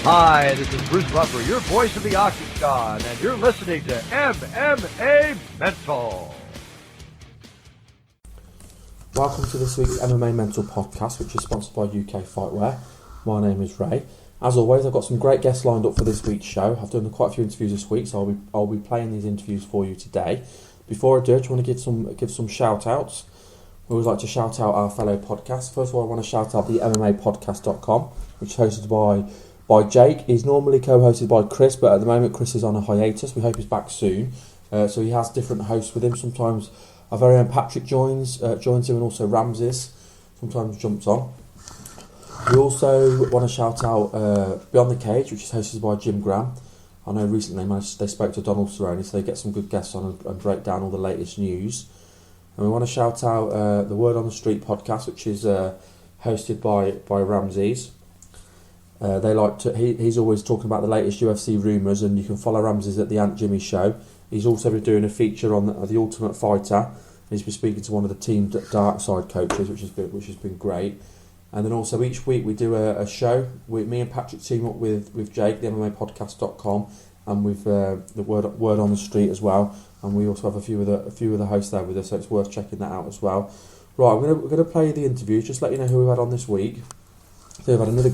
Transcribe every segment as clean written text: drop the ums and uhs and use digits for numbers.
Hi, this is Bruce Buffer, your voice of the Octagon, and you're listening to MMA Mental. Welcome to this week's MMA Mental podcast, which is sponsored by UK Fightwear. My name is Ray. As always, I've got some great guests lined up for this week's show. I've done quite a few interviews this week, so I'll be playing these interviews for you today. Before I do, I just want to give some shout outs. We always like to shout out our fellow podcasts. First of all, I want to shout out the MMApodcast.com, which is hosted by Jake. He's normally co-hosted by Chris, but at the moment Chris is on a hiatus. We hope he's back soon. So he has different hosts with him. Sometimes our very own Patrick joins him, and also Ramses sometimes jumps on. We also want to shout out Beyond the Cage, which is hosted by Jim Graham. I know recently they spoke to Donald Cerrone, so they get some good guests on and break down all the latest news. And we want to shout out the Word on the Street podcast, which is hosted by Ramses. He's always talking about the latest UFC rumours, and you can follow Ramses at the Ant Jimmy Show. He's also been doing a feature on the Ultimate Fighter. He's been speaking to one of the Team Dark Side coaches, which has been great. And then also each week we do a show. Me and Patrick team up with Jake, the MMApodcast.com, and with the Word on the Street as well. And we also have a few of the hosts there with us, so it's worth checking that out as well. Right, we're going to play the interviews. Just let you know who we've had on this week. So we've had another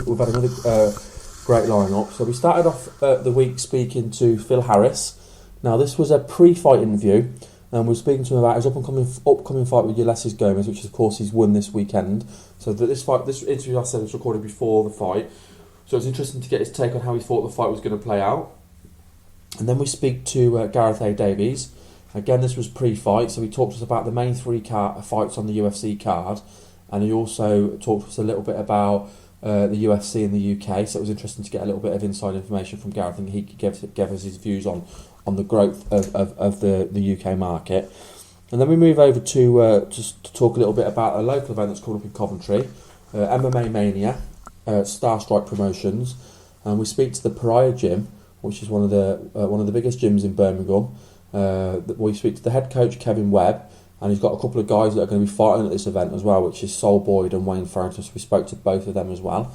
great lineup. So we started off the week speaking to Phil Harris. Now this was a pre-fight interview, and we were speaking to him about his upcoming fight with Ulysses Gomez, which of course he's won this weekend. So this interview, I said, was recorded before the fight. So it's interesting to get his take on how he thought the fight was going to play out. And then we speak to Gareth A Davies. Again, this was pre-fight, so he talked to us about the main three fights on the UFC card, and he also talked to us a little bit about the UFC in the UK. So it was interesting to get a little bit of inside information from Gareth, and he gave us his views on the growth of the UK market. And then we move over to talk a little bit about a local event that's called up in Coventry, MMA Mania, Star Strike Promotions, and we speak to the Pariah Gym, which is one of the biggest gyms in Birmingham. We speak to the head coach Kevin Webb, and he's got a couple of guys that are going to be fighting at this event as well, which is Saul and Wayne Farrington. So we spoke to both of them as well.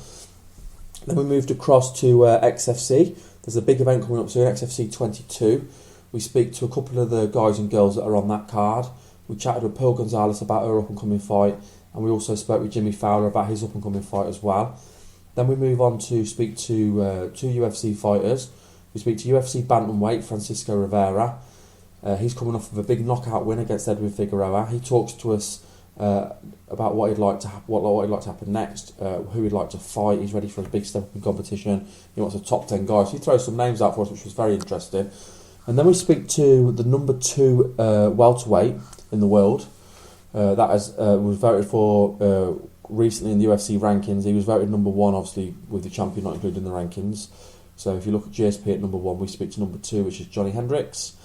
Then we moved across to XFC. There's a big event coming up soon, XFC 22. We speak to a couple of the guys and girls that are on that card. We chatted with Pearl Gonzalez about her up-and-coming fight, and we also spoke with Jimmy Fowler about his up-and-coming fight as well. Then we move on to speak to two UFC fighters. We speak to UFC bantamweight Francisco Rivera. He's coming off of a big knockout win against Edwin Figueroa. He talks to us about what he'd like to happen next, who he'd like to fight. He's ready for a big step up in competition. He wants a top 10 guy. So he throws some names out for us, which was very interesting. And then we speak to the number 2 welterweight in the world. That was voted for recently in the UFC rankings. He was voted number 1, obviously, with the champion not included in the rankings. So if you look at GSP at number 1, we speak to number 2, which is Johny Hendricks.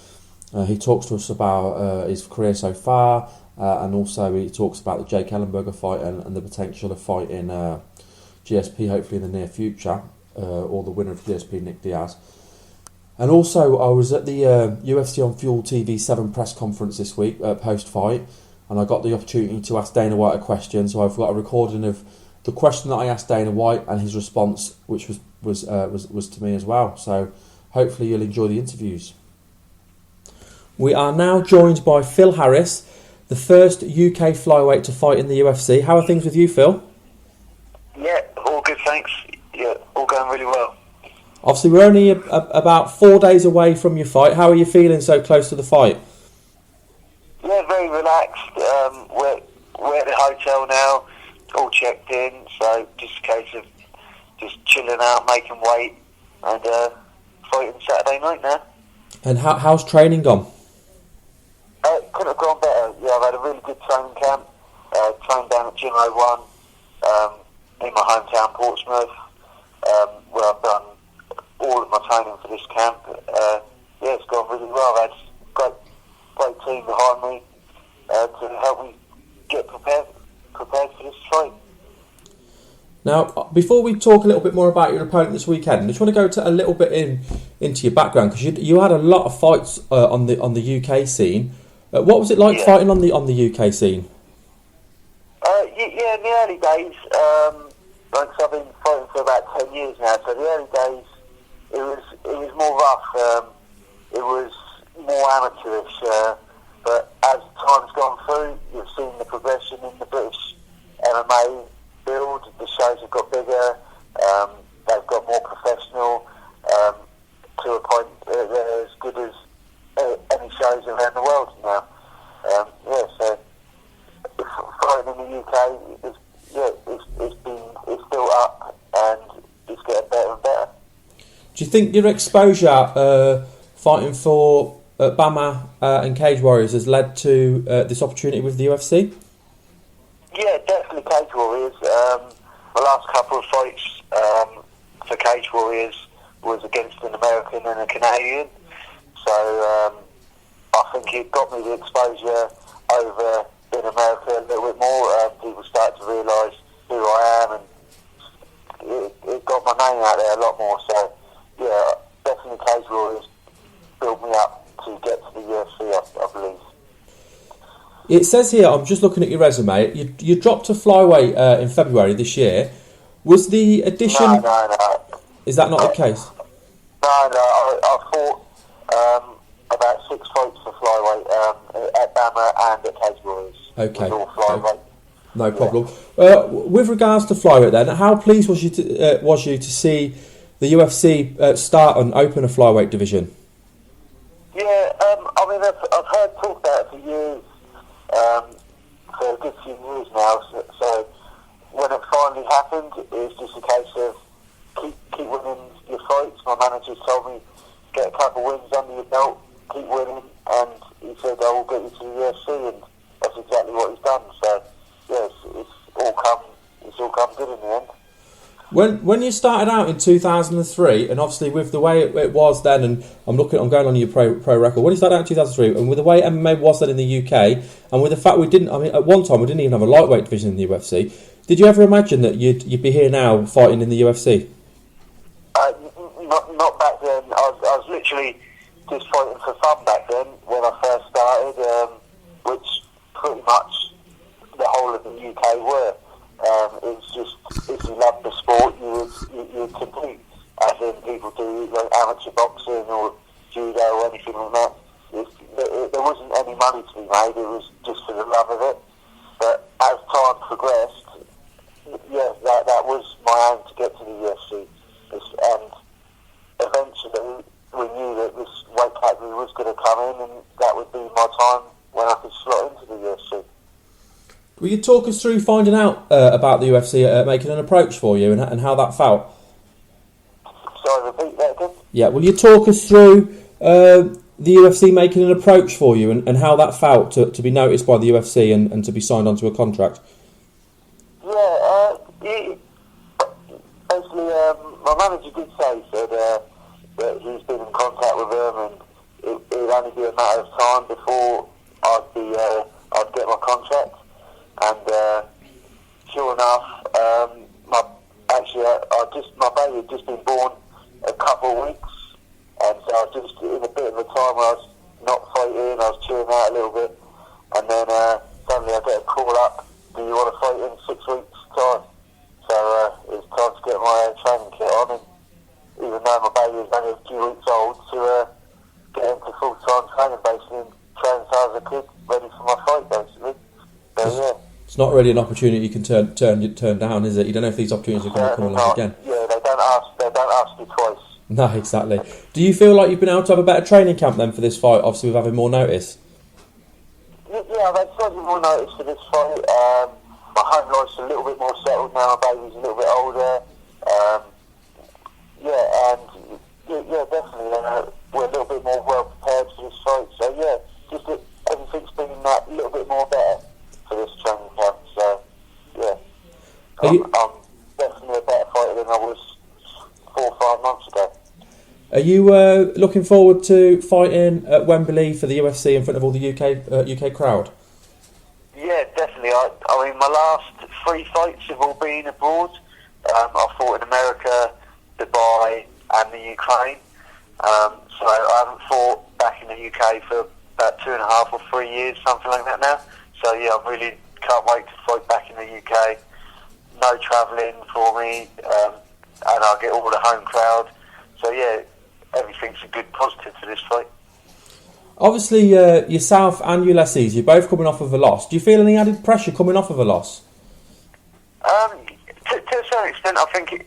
He talks to us about his career so far, and also he talks about the Jake Ellenberger fight and the potential of fighting GSP hopefully in the near future, or the winner of GSP, Nick Diaz. And also I was at the UFC on Fuel TV 7 press conference this week, post-fight, and I got the opportunity to ask Dana White a question. So I've got a recording of the question that I asked Dana White and his response, which was to me as well. So hopefully you'll enjoy the interviews. We are now joined by Phil Harris, the first UK flyweight to fight in the UFC. How are things with you, Phil? Yeah, all good, thanks. Yeah, all going really well. Obviously, we're only about 4 days away from your fight. How are you feeling so close to the fight? Yeah, very relaxed. We're at the hotel now, all checked in, so just a case of just chilling out, making weight, and fighting Saturday night now. And how's training gone? Couldn't have gone better. Yeah, I've had a really good training camp. Trained down at Gym 01 in my hometown, Portsmouth, where I've done all of my training for this camp. Yeah, it's gone really well. I've had a great team behind me to help me get prepared for this fight. Now, before we talk a little bit more about your opponent this weekend, I just want to go a little bit into your background, because you had a lot of fights on the UK scene. What was it like fighting on the UK scene? Yeah, in the early days, Like, 'cause I've been fighting for about 10 years now, so the early days, it was more rough, it was more amateurish, but as time's gone through, you've seen the progression in the British MMA build. The shows have got bigger, they've got more professional, to a point they're as good as any shows around the world now. So fighting in the UK, it's built up and it's getting better and better. Do you think your exposure fighting for BAMA and Cage Warriors has led to this opportunity with the UFC? Yeah, definitely Cage Warriors. My last couple of fights for Cage Warriors was against an American and a Canadian, so I think it got me the exposure over in America a little bit more. People started to realise who I am, and it got my name out there a lot more. So yeah, definitely Cage Warriors built me up to get to the UFC, I believe. It says here, I'm just looking at your resume, you dropped to flyweight in February this year. Was the addition... No. Is that not the case? No, I fought about 6 fights for flyweight at BAMA and at Cage Warriors. Okay. All flyweight. No problem. With regards to flyweight then, how pleased was you to see the UFC start and open a flyweight division? Yeah, I mean, I've heard talk about it for years, for a good few years now, so when it finally happened, it was just a case of keep winning your fights. My manager told me, get a couple of wins under your belt, keep winning, and he said, I will get you to the UFC, and that's exactly what he's done. So yes, it's all come good in the end. When you started out in 2003, and obviously with the way it was then, and I'm going on your pro record, when you started out in 2003, and with the way MMA was then in the UK, and with the fact at one time we didn't even have a lightweight division in the UFC, did you ever imagine that you'd be here now fighting in the UFC? Not back then. I was literally just fighting for fun back then when I first started, which pretty much the whole of the UK were. It's just, if you love the sport, you would compete. As in people do like amateur boxing or judo or anything like that. There wasn't any money to be made, it was just for the love of it. But as time progressed, yeah, that was my aim to get to the UFC. And eventually we knew that this weight category was going to come in, and that would be my time when I could slot into the UFC. Will you talk us through finding out about the UFC making an approach for you and how that felt? Sorry, repeat that again? Yeah, will you talk us through the UFC making an approach for you and how that felt to be noticed by the UFC and to be signed onto a contract? Yeah, basically, my manager did say that he's been in contact with them, and it would only be a matter of time before I'd get my contract. And sure enough, my baby had just been born a couple of weeks, and so I was just in a bit of a time where I was not fighting, I was chilling out a little bit, and then suddenly I get a call up, do you want to fight in 6 weeks' time? So it was time to get my training kit on, and even though my baby was only a few weeks old, to get into full-time training basically, and train as hard as I could, ready for my fight basically. So yeah. It's not really an opportunity you can turn down, is it? You don't know if these opportunities are going to come along again. Yeah, they don't ask you twice. No, exactly. Do you feel like you've been able to have a better training camp then for this fight, obviously with having more notice? Yeah, I've had slightly more notice for this fight. My home life's a little bit more settled now, my baby's a little bit older. Definitely, we're a little bit more well prepared for this fight. So yeah, just that everything's been a little bit more better for this training camp. So yeah, I'm definitely a better fighter than I was 4 or 5 months ago. Are you looking forward to fighting at Wembley for the UFC in front of all the UK crowd? Yeah, definitely. I mean, my last 3 fights have all been abroad. I fought in America, Dubai, and the Ukraine. So I haven't fought back in the UK for about 2.5 or 3 years, something like that now. So yeah, I really can't wait to fight back in the UK. no travelling for me, and I get all the home crowd. So yeah, everything's a good positive for this fight. Obviously, yourself and Ulysses, you're both coming off of a loss. Do you feel any added pressure coming off of a loss? To a certain extent, I think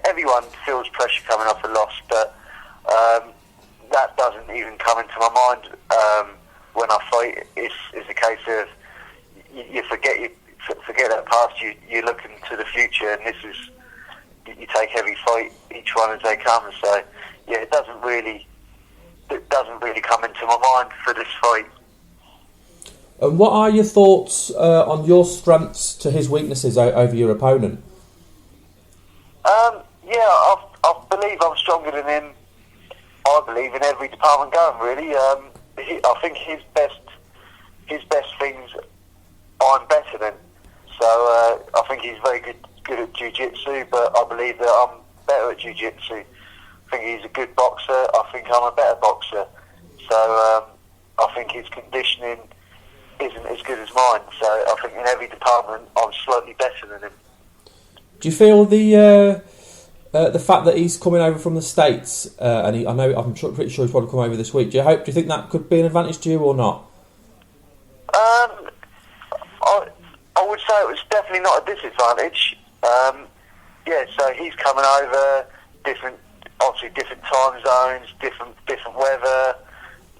everyone feels pressure coming off a loss, but that doesn't even come into my mind when I fight. It's a case of you forget that past. You look into the future, and you take every fight, each one as they come. So yeah, it doesn't really come into my mind for this fight. And what are your thoughts on your strengths to his weaknesses over your opponent? I believe I'm stronger than him. I believe in every department going, really. I think his best things I'm better than. So I think he's very good at jiu-jitsu, but I believe that I'm better at jiu-jitsu. I think he's a good boxer. I think I'm a better boxer. So I think his conditioning isn't as good as mine. So I think in every department I'm slightly better than him. Do you feel the fact that he's coming over from the States, and I'm pretty sure he's probably come over this week, do you think that could be an advantage to you or not? I would say it was definitely not a disadvantage. So he's coming over, obviously different time zones, different weather.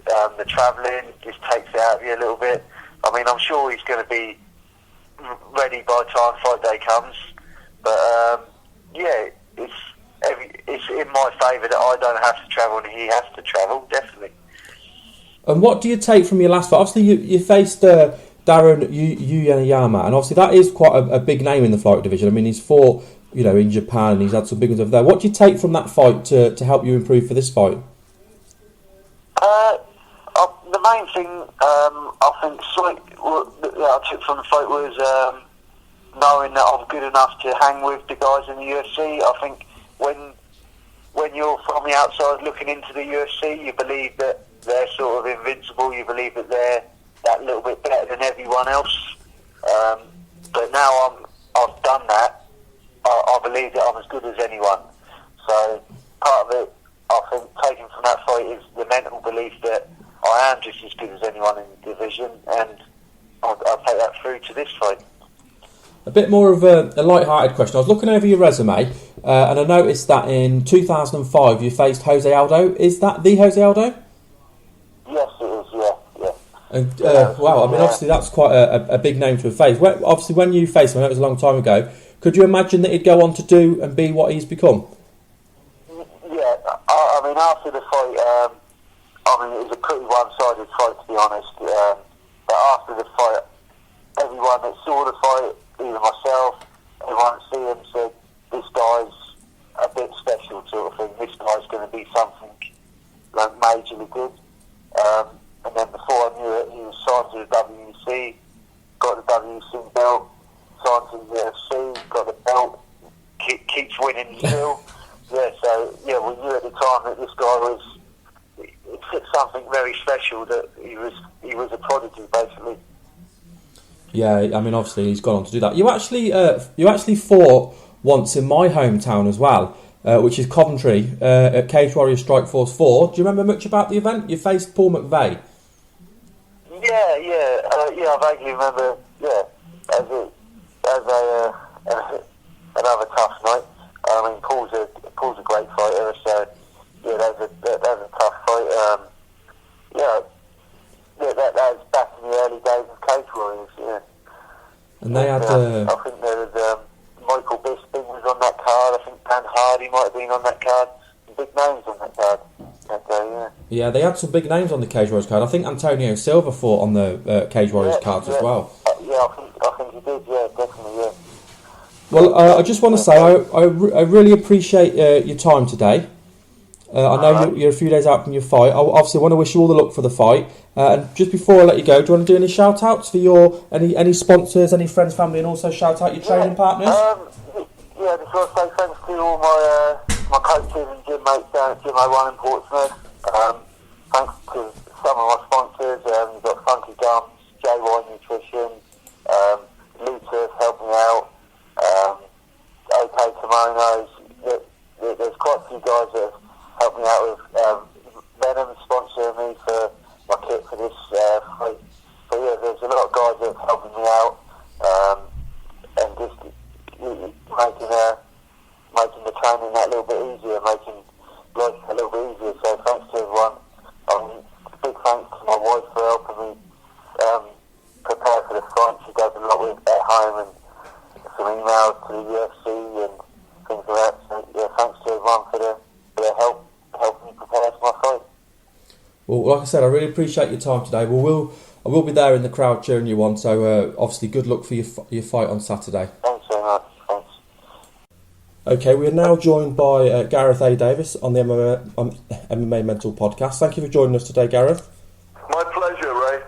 The travelling just takes it out of you a little bit. I mean, I'm sure he's going to be ready by the time fight day comes. But it's in my favour that I don't have to travel and he has to travel, definitely. And what do you take from your last fight? Obviously, you faced Darren Uyanayama, and obviously that is quite a big name in the flyweight division. I mean, he's fought, in Japan, and he's had some big ones over there. What do you take from that fight to help you improve for this fight? The main thing I think I took from the fight was knowing that I'm good enough to hang with the guys in the UFC. I think when you're from the outside looking into the UFC, you believe that they're sort of invincible. You believe that they're that little bit better than everyone else. But now I've done that. I believe that I'm as good as anyone. So part of it, I think, taken from that fight is the mental belief that I am just as good as anyone in the division, and I'll take that through to this fight. A bit more of a light-hearted question. I was looking over your resume, and I noticed that in 2005 you faced Jose Aldo. Is that the Jose Aldo? Yes, it is, yeah. And, wow, I mean, obviously that's quite a big name to have faced. Obviously, when you faced him, I know it was a long time ago, could you imagine that he'd go on to do and be what he's become? Yeah, I mean, after the fight, it was a pretty one-sided fight, to be honest. But after the fight, everyone that saw the fight, even myself, everyone that see him said, this guy's a bit special, sort of thing. This guy's going to be something like majorly good. And then before I knew it, he was signed to the WEC, got the WEC belt, signed to the UFC, got the belt, keeps winning still. We knew at the time that this guy it's something very special, that he was a prodigy, basically. Yeah, I mean, obviously he's gone on to do that. You actually fought once in my hometown as well, which is Coventry, at Cage Warrior Strike Force 4. Do you remember much about the event? You faced Paul McVeigh. I vaguely remember. Yeah, another tough night. I mean, Paul's a great fighter, so yeah, that was a tough fight. That was back in the early days of Cage Warriors. Yeah, and they had. I think there was Michael Bisping was on that card. I think Dan Hardy might have been on that card. Some big names on that card that day. Yeah, they had some big names on the Cage Warriors card. I think Antonio Silva fought on the Cage Warriors cards as well. I think he did. Yeah, definitely. Yeah. Well, I just want to say I really appreciate your time today. I know you're a few days out from your fight. I obviously want to wish you all the luck for the fight. And just before I let you go, do you want to do any shout outs for any sponsors, any friends, family, and also shout out your training partners? Just want to say thanks to all my coaches and gym mates down at Gym 01 in Portsmouth. Thanks to some of my sponsors. You've got Funky Gums, JY Nutrition, Lutus helping me out. know there's quite a few guys that have helped me out with Venom sponsoring me for my kit for this fight. So yeah, there's a lot of guys that have helped me out, and just making the training that little bit easier, making life a little bit easier. So thanks to everyone. Big thanks to my wife for helping me prepare for the fight. She does a lot with at home and some emails to the UFC and things like that. So yeah, thanks to everyone for their help helping me prepare for my fight. Well, like I said, I really appreciate your time today. I will be there in the crowd cheering you on. So obviously, good luck for your fight on Saturday. Thanks very much. Thanks. Okay, we are now joined by Gareth A Davies on the MMA Mental Podcast. Thank you for joining us today, Gareth. My pleasure, Ray.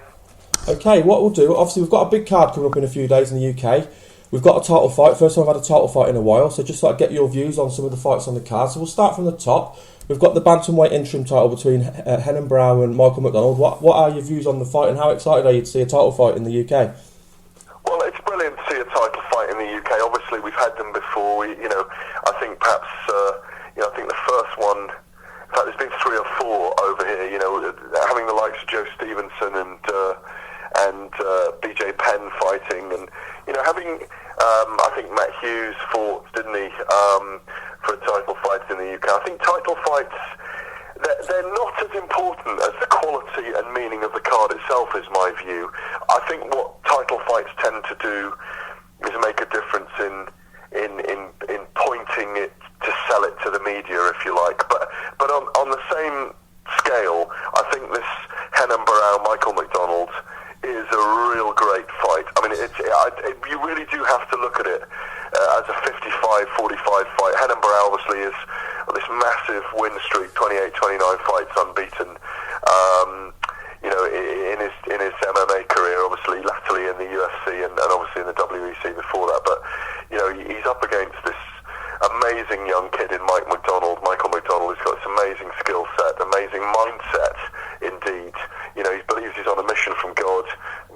Okay, what we'll do, obviously we've got a big card coming up in a few days in the UK. We've got a title fight. First time I've had a title fight in a while, so just thought I'd get your views on some of the fights on the card. So we'll start from the top. We've got the bantamweight interim title between Hendricks and Michael McDonald. What are your views on the fight, and how excited are you to see a title fight in the UK? Well, it's brilliant to see a title fight in the UK. Obviously, we've had them before. I think perhaps, I think the first one, in fact, there's been 3 or 4 over here. Having the likes of Joe Stevenson and BJ Penn fighting, and having I think Matt Hughes fought, didn't he, for a title fight in the UK. I think title fights, they're not as important as the quality and meaning of the card itself, is my view. I think what title fights tend to do is make a difference in pointing it to sell it to the media, if you like. But on the same scale, I think this Henan Barrow Michael McDonald is a real great fight. I mean, you really do have to look at it as a 55-45 fight. Henan Barrow obviously is this massive win streak, 28-29 fights unbeaten. In his MMA career, obviously latterly in the UFC and obviously in the WEC before that. But he's up against this amazing young kid in Michael McDonald. He's got this amazing skill set, amazing mindset indeed. He believes he's on a mission from God.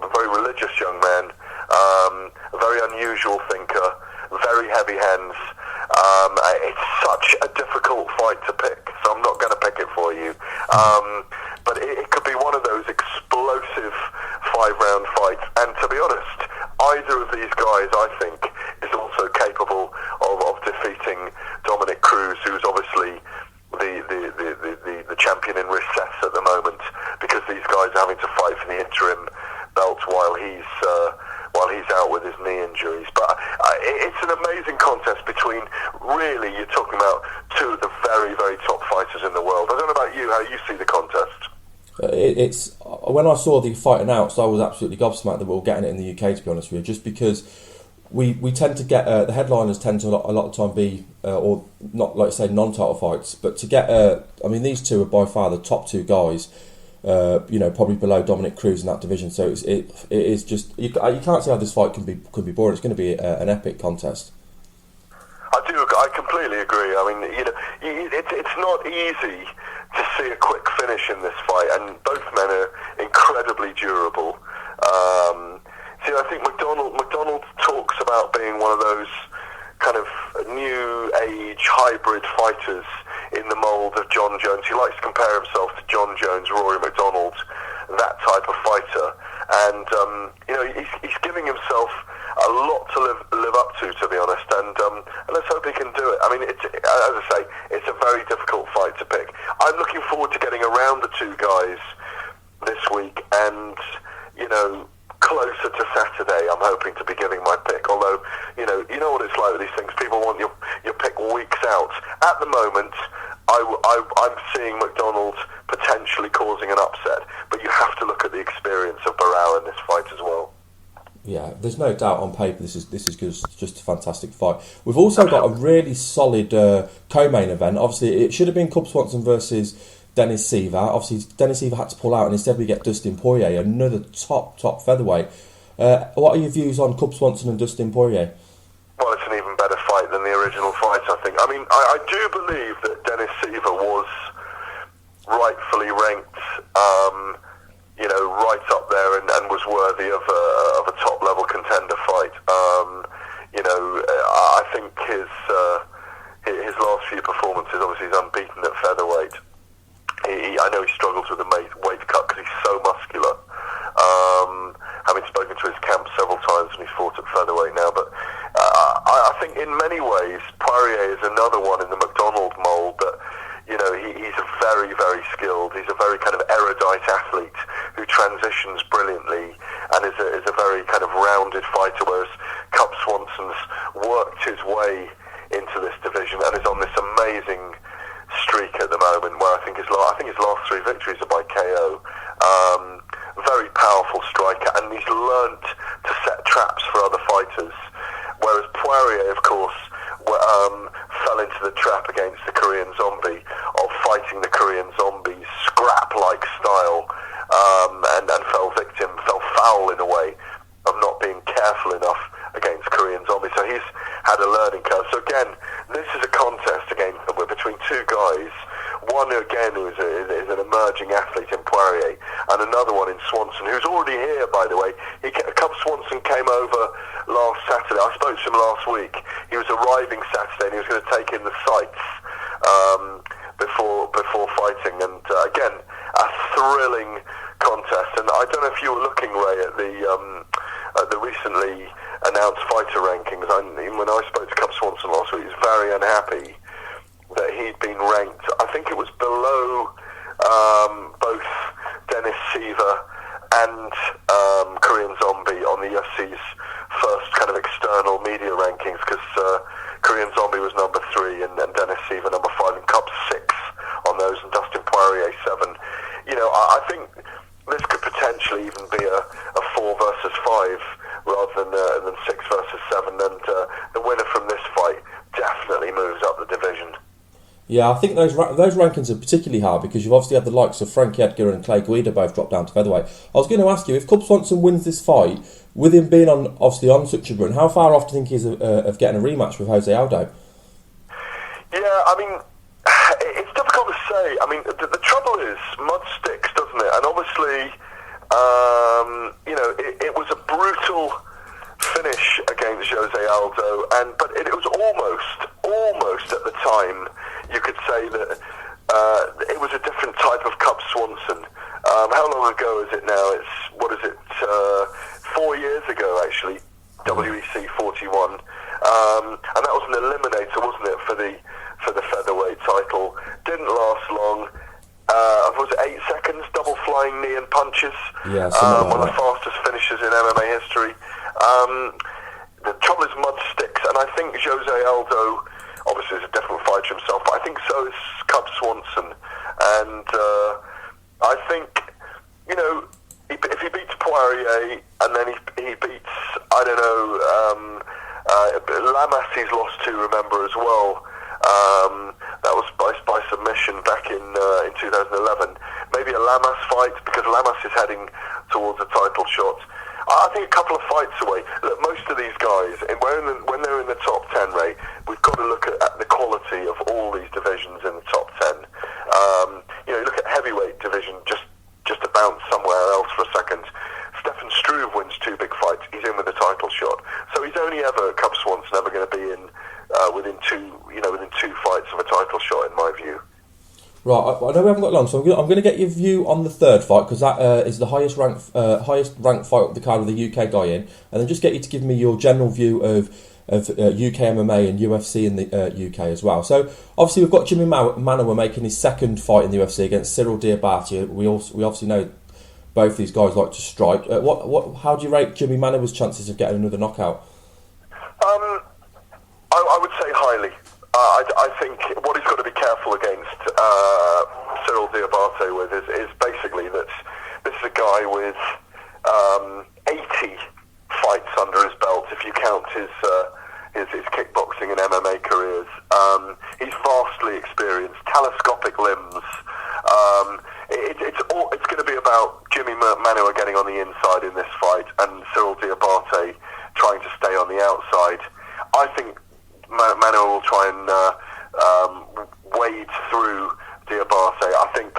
A very religious young man, a very unusual thinker, very heavy hands. It's such a difficult fight to pick, so I'm not going to pick it for you. But it could be one of those explosive 5-round fights. And to be honest, either of these guys, I think, is also capable of defeating Dominic Cruz, who's obviously the champion in recess at the moment, because these guys are having to fight for the interim belt while he's out with his knee injuries. But it's an amazing contest between, really, you're talking about 2 of the very, very top fighters in the world. I don't know about you, how you see the contest. It's when I saw the fight announced, I was absolutely gobsmacked that we were getting it in the UK, to be honest with you, just because we tend to get the headliners tend to a lot of time be or not, like say, non-title fights, but to get these 2 are by far the top 2 guys, probably below Dominic Cruz in that division. So it is just you can't see how this fight can be boring. It's going to be an epic contest. I completely agree. I mean, it's not easy to see a quick finish in this fight, and both men are incredibly durable. I think McDonald talks about being one of those kind of new age hybrid fighters in the mould of John Jones. He likes to compare himself to John Jones, Rory McDonald, that type of fighter. And he's giving himself a lot to live up to be honest. And let's hope he can do it. I mean, as I say, it's a very difficult fight to pick. I'm looking forward to getting around the 2 guys this week, and closer to Saturday, I'm hoping to be giving my pick. Although, you know what it's like with these things. People want your pick weeks out. At the moment, I'm seeing McDonald potentially causing an upset. But you have to look at the experience of Barrow in this fight as well. Yeah, there's no doubt on paper this is just a fantastic fight. We've also got a really solid co-main event. Obviously, it should have been Cub Swanson versus Dennis Seaver. Obviously, Dennis Seaver had to pull out, and instead we get Dustin Poirier, another top featherweight. What are your views on Cub Swanson and Dustin Poirier? Well, it's an even better fight than the original fight, I think. I mean, I do believe that Dennis Seaver was rightfully ranked, right up there and was worthy of a top-level contender fight. I think fighters. Obviously, he's unbeaten at featherweight. I know he struggles with the weight cut because he's so muscular. Having spoken to his camp several times when he's fought at featherweight now, but I think in many ways Pariah is another one in the McDonald mould that, you know, he's a very, very skilled, he's a very kind of erudite athlete who transitions brilliantly and is a very kind of rounded fighter, whereas Cub Swanson's worked his way into this division and is on this amazing streak at the moment where I think his last 3 victories are by KO. Very powerful striker, and he's learnt to set traps for other fighters, whereas Poirier, of course, fell into the trap against the Korean Zombie of fighting the Korean Zombie's scrap-like style, and fell foul in a way of not being careful enough against Korean Zombie. So he's had a learning curve. So again, this is a contest between two guys. One again who is an emerging athlete in Poirier, and another one in Swanson, who's already here, by the way. Cub Swanson came over last Saturday. I spoke to him last week. He was arriving Saturday, and he was going to take in the sights before fighting. And again, a thrilling contest. And I don't know if you were looking, Ray, at the recently announced fighter rankings. When I spoke to Cub Swanson last week, he was very unhappy that he'd been ranked, I think it was below both Dennis Seaver and Korean Zombie on the UFC's first kind of external media rankings, because Korean Zombie was number 3 and Dennis Seaver number 5 and Cub 6 on those, and Dustin Poirier 7. You know, I think this could potentially even be a 4 versus 5 rather than 6 versus 7, and the winner from this fight definitely moves up the division. Yeah, I think those rankings are particularly hard because you've obviously had the likes of Frankie Edgar and Clay Guida both drop down to featherweight. I was going to ask you, if Cub Swanson wins this fight, with him being on such a run, how far off do you think he is of getting a rematch with Jose Aldo? Yeah, I mean, it's difficult to say. I mean, the trouble is, mud sticks, doesn't it? And obviously, you know, it was a brutal finish against Jose Aldo, but it was almost at the time you could say that it was a different type of Cub Swanson. How long ago is it now? It's 4 years ago actually. WEC 41, and that was an eliminator, wasn't it, for the featherweight title? Didn't last long. Was it 8 seconds? Double flying knee and punches. Yeah, one of the fastest finishes in MMA history. The trouble is mud sticks, and I think Jose Aldo obviously is a different fighter himself, but I think so is Cub Swanson. And I think, you know, if he beats Poirier and then he beats, I don't know, Lamas he's lost to, remember, as well. That was by submission back in 2011. Maybe a Lamas fight, because Lamas is heading towards a title shot. I think a couple of fights away. Look, most of these guys, when they're in the top 10, Ray, we've got to look at the quality of all these divisions in the top 10. You know, you look at heavyweight division, just to bounce somewhere else for a second. Stefan Struve wins 2 big fights. He's in with a title shot. So he's only ever, Cub Swanson, ever going to be in within 2 fights of a title shot, in my view. Right, I know we haven't got long, so I'm going to get your view on the third fight, because that is the highest ranked fight of the card with the UK guy in, and then just get you to give me your general view of UK MMA and UFC in the UK as well. So obviously we've got Jimmy Manuwa making his second fight in the UFC against Cyril Diabate. We obviously know both these guys like to strike. How do you rate Jimmy Manuwa's chances of getting another knockout? I would say highly. I think what he's got to be careful against Cyril Diabate with is basically that this is a guy with 80 fights under his belt, if you count his kickboxing and MMA careers. He's vastly experienced, telescopic limbs. It's going to be about Jimmy Manuwa getting on the inside in this fight and Cyril Diabate trying to stay on the outside. I think Manuwa will try and wade through Diabate. I think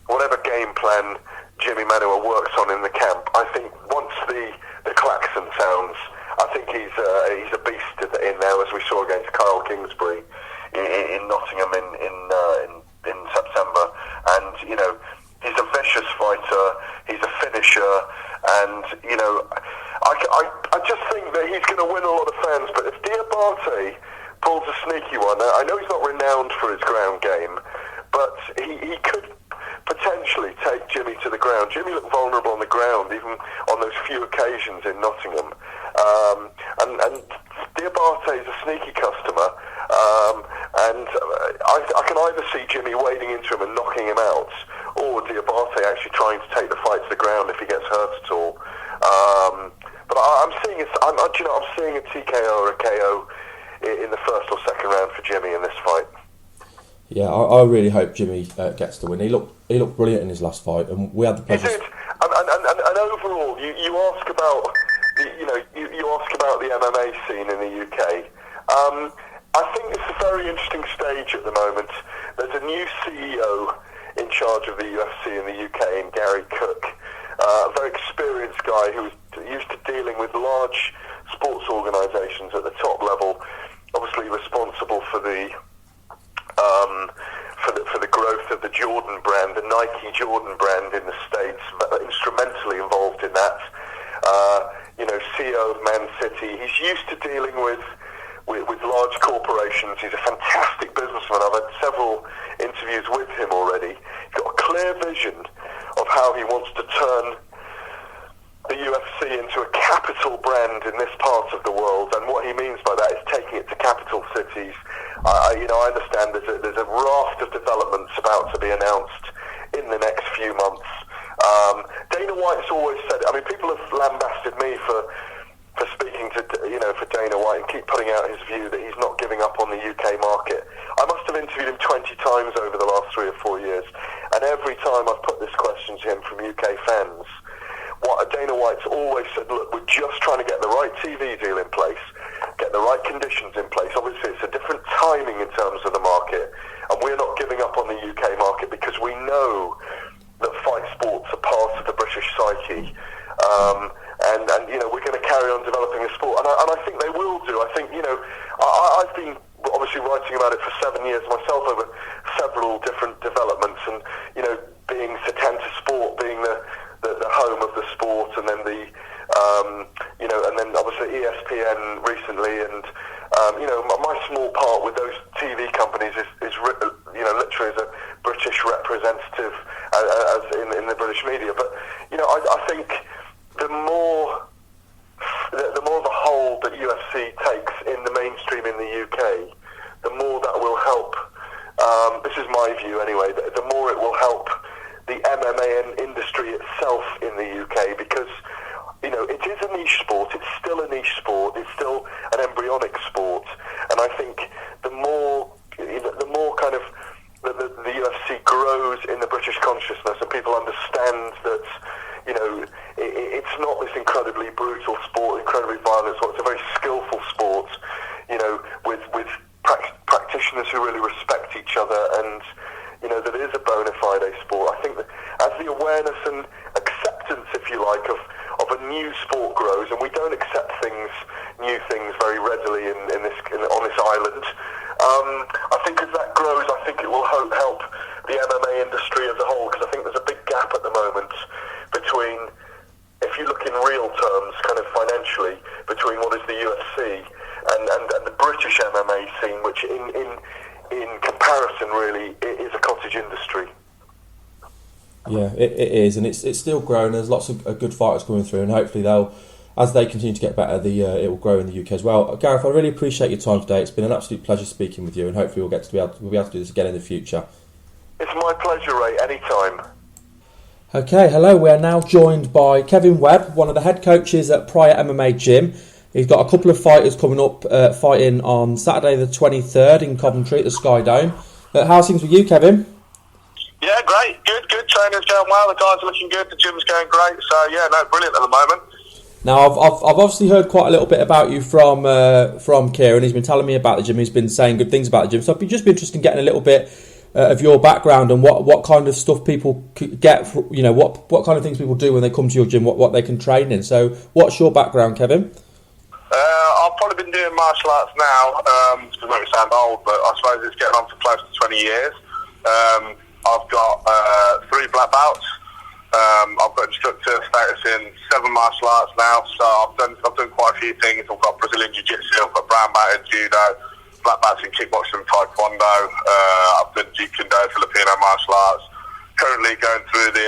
whatever game plan Jimmy Manuwa works on in the camp, I think once the klaxon sounds, I think he's a beast in there, as we saw against Kyle Kingsbury. in Nottingham in September, and he's a vicious fighter. He's a finisher, and I just think that he's going to win a lot of fans. But if Diabate pulls a sneaky one, I know he's not renowned for his ground game, but he could potentially take Jimmy to the ground. Jimmy looked vulnerable on the ground, even on those few occasions in Nottingham. And Diabate is a sneaky customer, and I can either see Jimmy wading into him and knocking him out, or Diabate actually trying to take the fight to the ground if he gets hurt at all. But I'm seeing a TKO or a KO in the first or second round for Jimmy in this fight. Yeah, I really hope Jimmy gets the win. He looked brilliant in his last fight, and we had the pleasure. He did, and overall, you ask about you ask about the MMA scene in the UK. I think it's a very interesting stage at the moment. There's a new CEO in charge of the UFC in the UK, in Gary Cook, a very experienced guy who was used to dealing with large sports organisations at the top level, obviously responsible for the growth of the Jordan brand, the Nike Jordan brand in the States, instrumentally involved in that. CEO of Man City. He's used to dealing with large corporations. He's a fantastic businessman. I've had several interviews with him already. He's got a clear vision of how he wants to turn the UFC into a capital brand in this part of the world, and what he means by that is taking it to capital cities. I understand there's a raft of developments about to be announced in the next few months. Dana White's always said, people have lambasted me for speaking to, for Dana White and keep putting out his view that he's not giving up on the UK market. I must have interviewed him 20 times over the last 3 or 4 years, and every time I've put this question to him from UK fans, Dana White's always said, look, we're just trying to get the right TV deal in place, get the right conditions in place. Obviously, it's a different timing in terms of the market, and we're not giving up on the UK market because we know that fight sports are part of the British psyche. And we're going to carry on developing the sport, and I think they will do. I think I've been obviously writing about it for 7 years myself over several different developments, and being Setanta Sport being the home of the sport, and then and then obviously ESPN recently, and my small part with those TV companies is literally as a British representative as in the British media. But I think the more of a hold that UFC takes in the mainstream in the UK, the more that will help. This is my view anyway. The more it will help the MMA industry itself in the UK, because it is a niche sport. It's still a niche sport. It's still an embryonic sport, and I think the more kind of the UFC grows in the British consciousness, and people understand that it's not this incredibly brutal sport, incredibly violent sport. It's a very skillful sport, with practitioners who really respect each other, and that it is a bona fide sport. I think that as the awareness and acceptance, if you like, of a new sport grows, and we don't accept new things very readily on this island. I think as that grows, I think it will help the MMA industry as a whole, because I think there's a big gap at the moment between, if you look in real terms, kind of financially, between what is the UFC and the British MMA scene, which in comparison really is a cottage industry. Yeah, it is, and it's still growing. There's lots of good fighters coming through, and hopefully as they continue to get better, it will grow in the UK as well. Gareth, I really appreciate your time today. It's been an absolute pleasure speaking with you, and hopefully we'll be able to do this again in the future. It's my pleasure, Ray. Anytime. Okay, hello. We are now joined by Kevin Webb, one of the head coaches at Pariah MMA Gym. He's got a couple of fighters coming up, fighting on Saturday the 23rd in Coventry at the Sky Dome. How's things with you, Kevin? Yeah, great. Good. Training's going well. The guys are looking good. The gym's going great. So, brilliant at the moment. Now, I've obviously heard quite a little bit about you from Kieran. He's been telling me about the gym. He's been saying good things about the gym. So I'd just be interested in getting a little bit of your background and what kind of stuff people get, what kind of things people do when they come to your gym, what they can train in. So what's your background, Kevin? I've probably been doing martial arts now, to make me sound old, but I suppose it's getting on for close to 20 years. I've got 3 black belts. I've got instructor status in 7 martial arts now, so I've done quite a few things. I've got Brazilian Jiu-Jitsu, I've got brown belt in Judo, black belts in kickboxing and Taekwondo. I've done Jeet Kune Do, Filipino martial arts. Currently going through the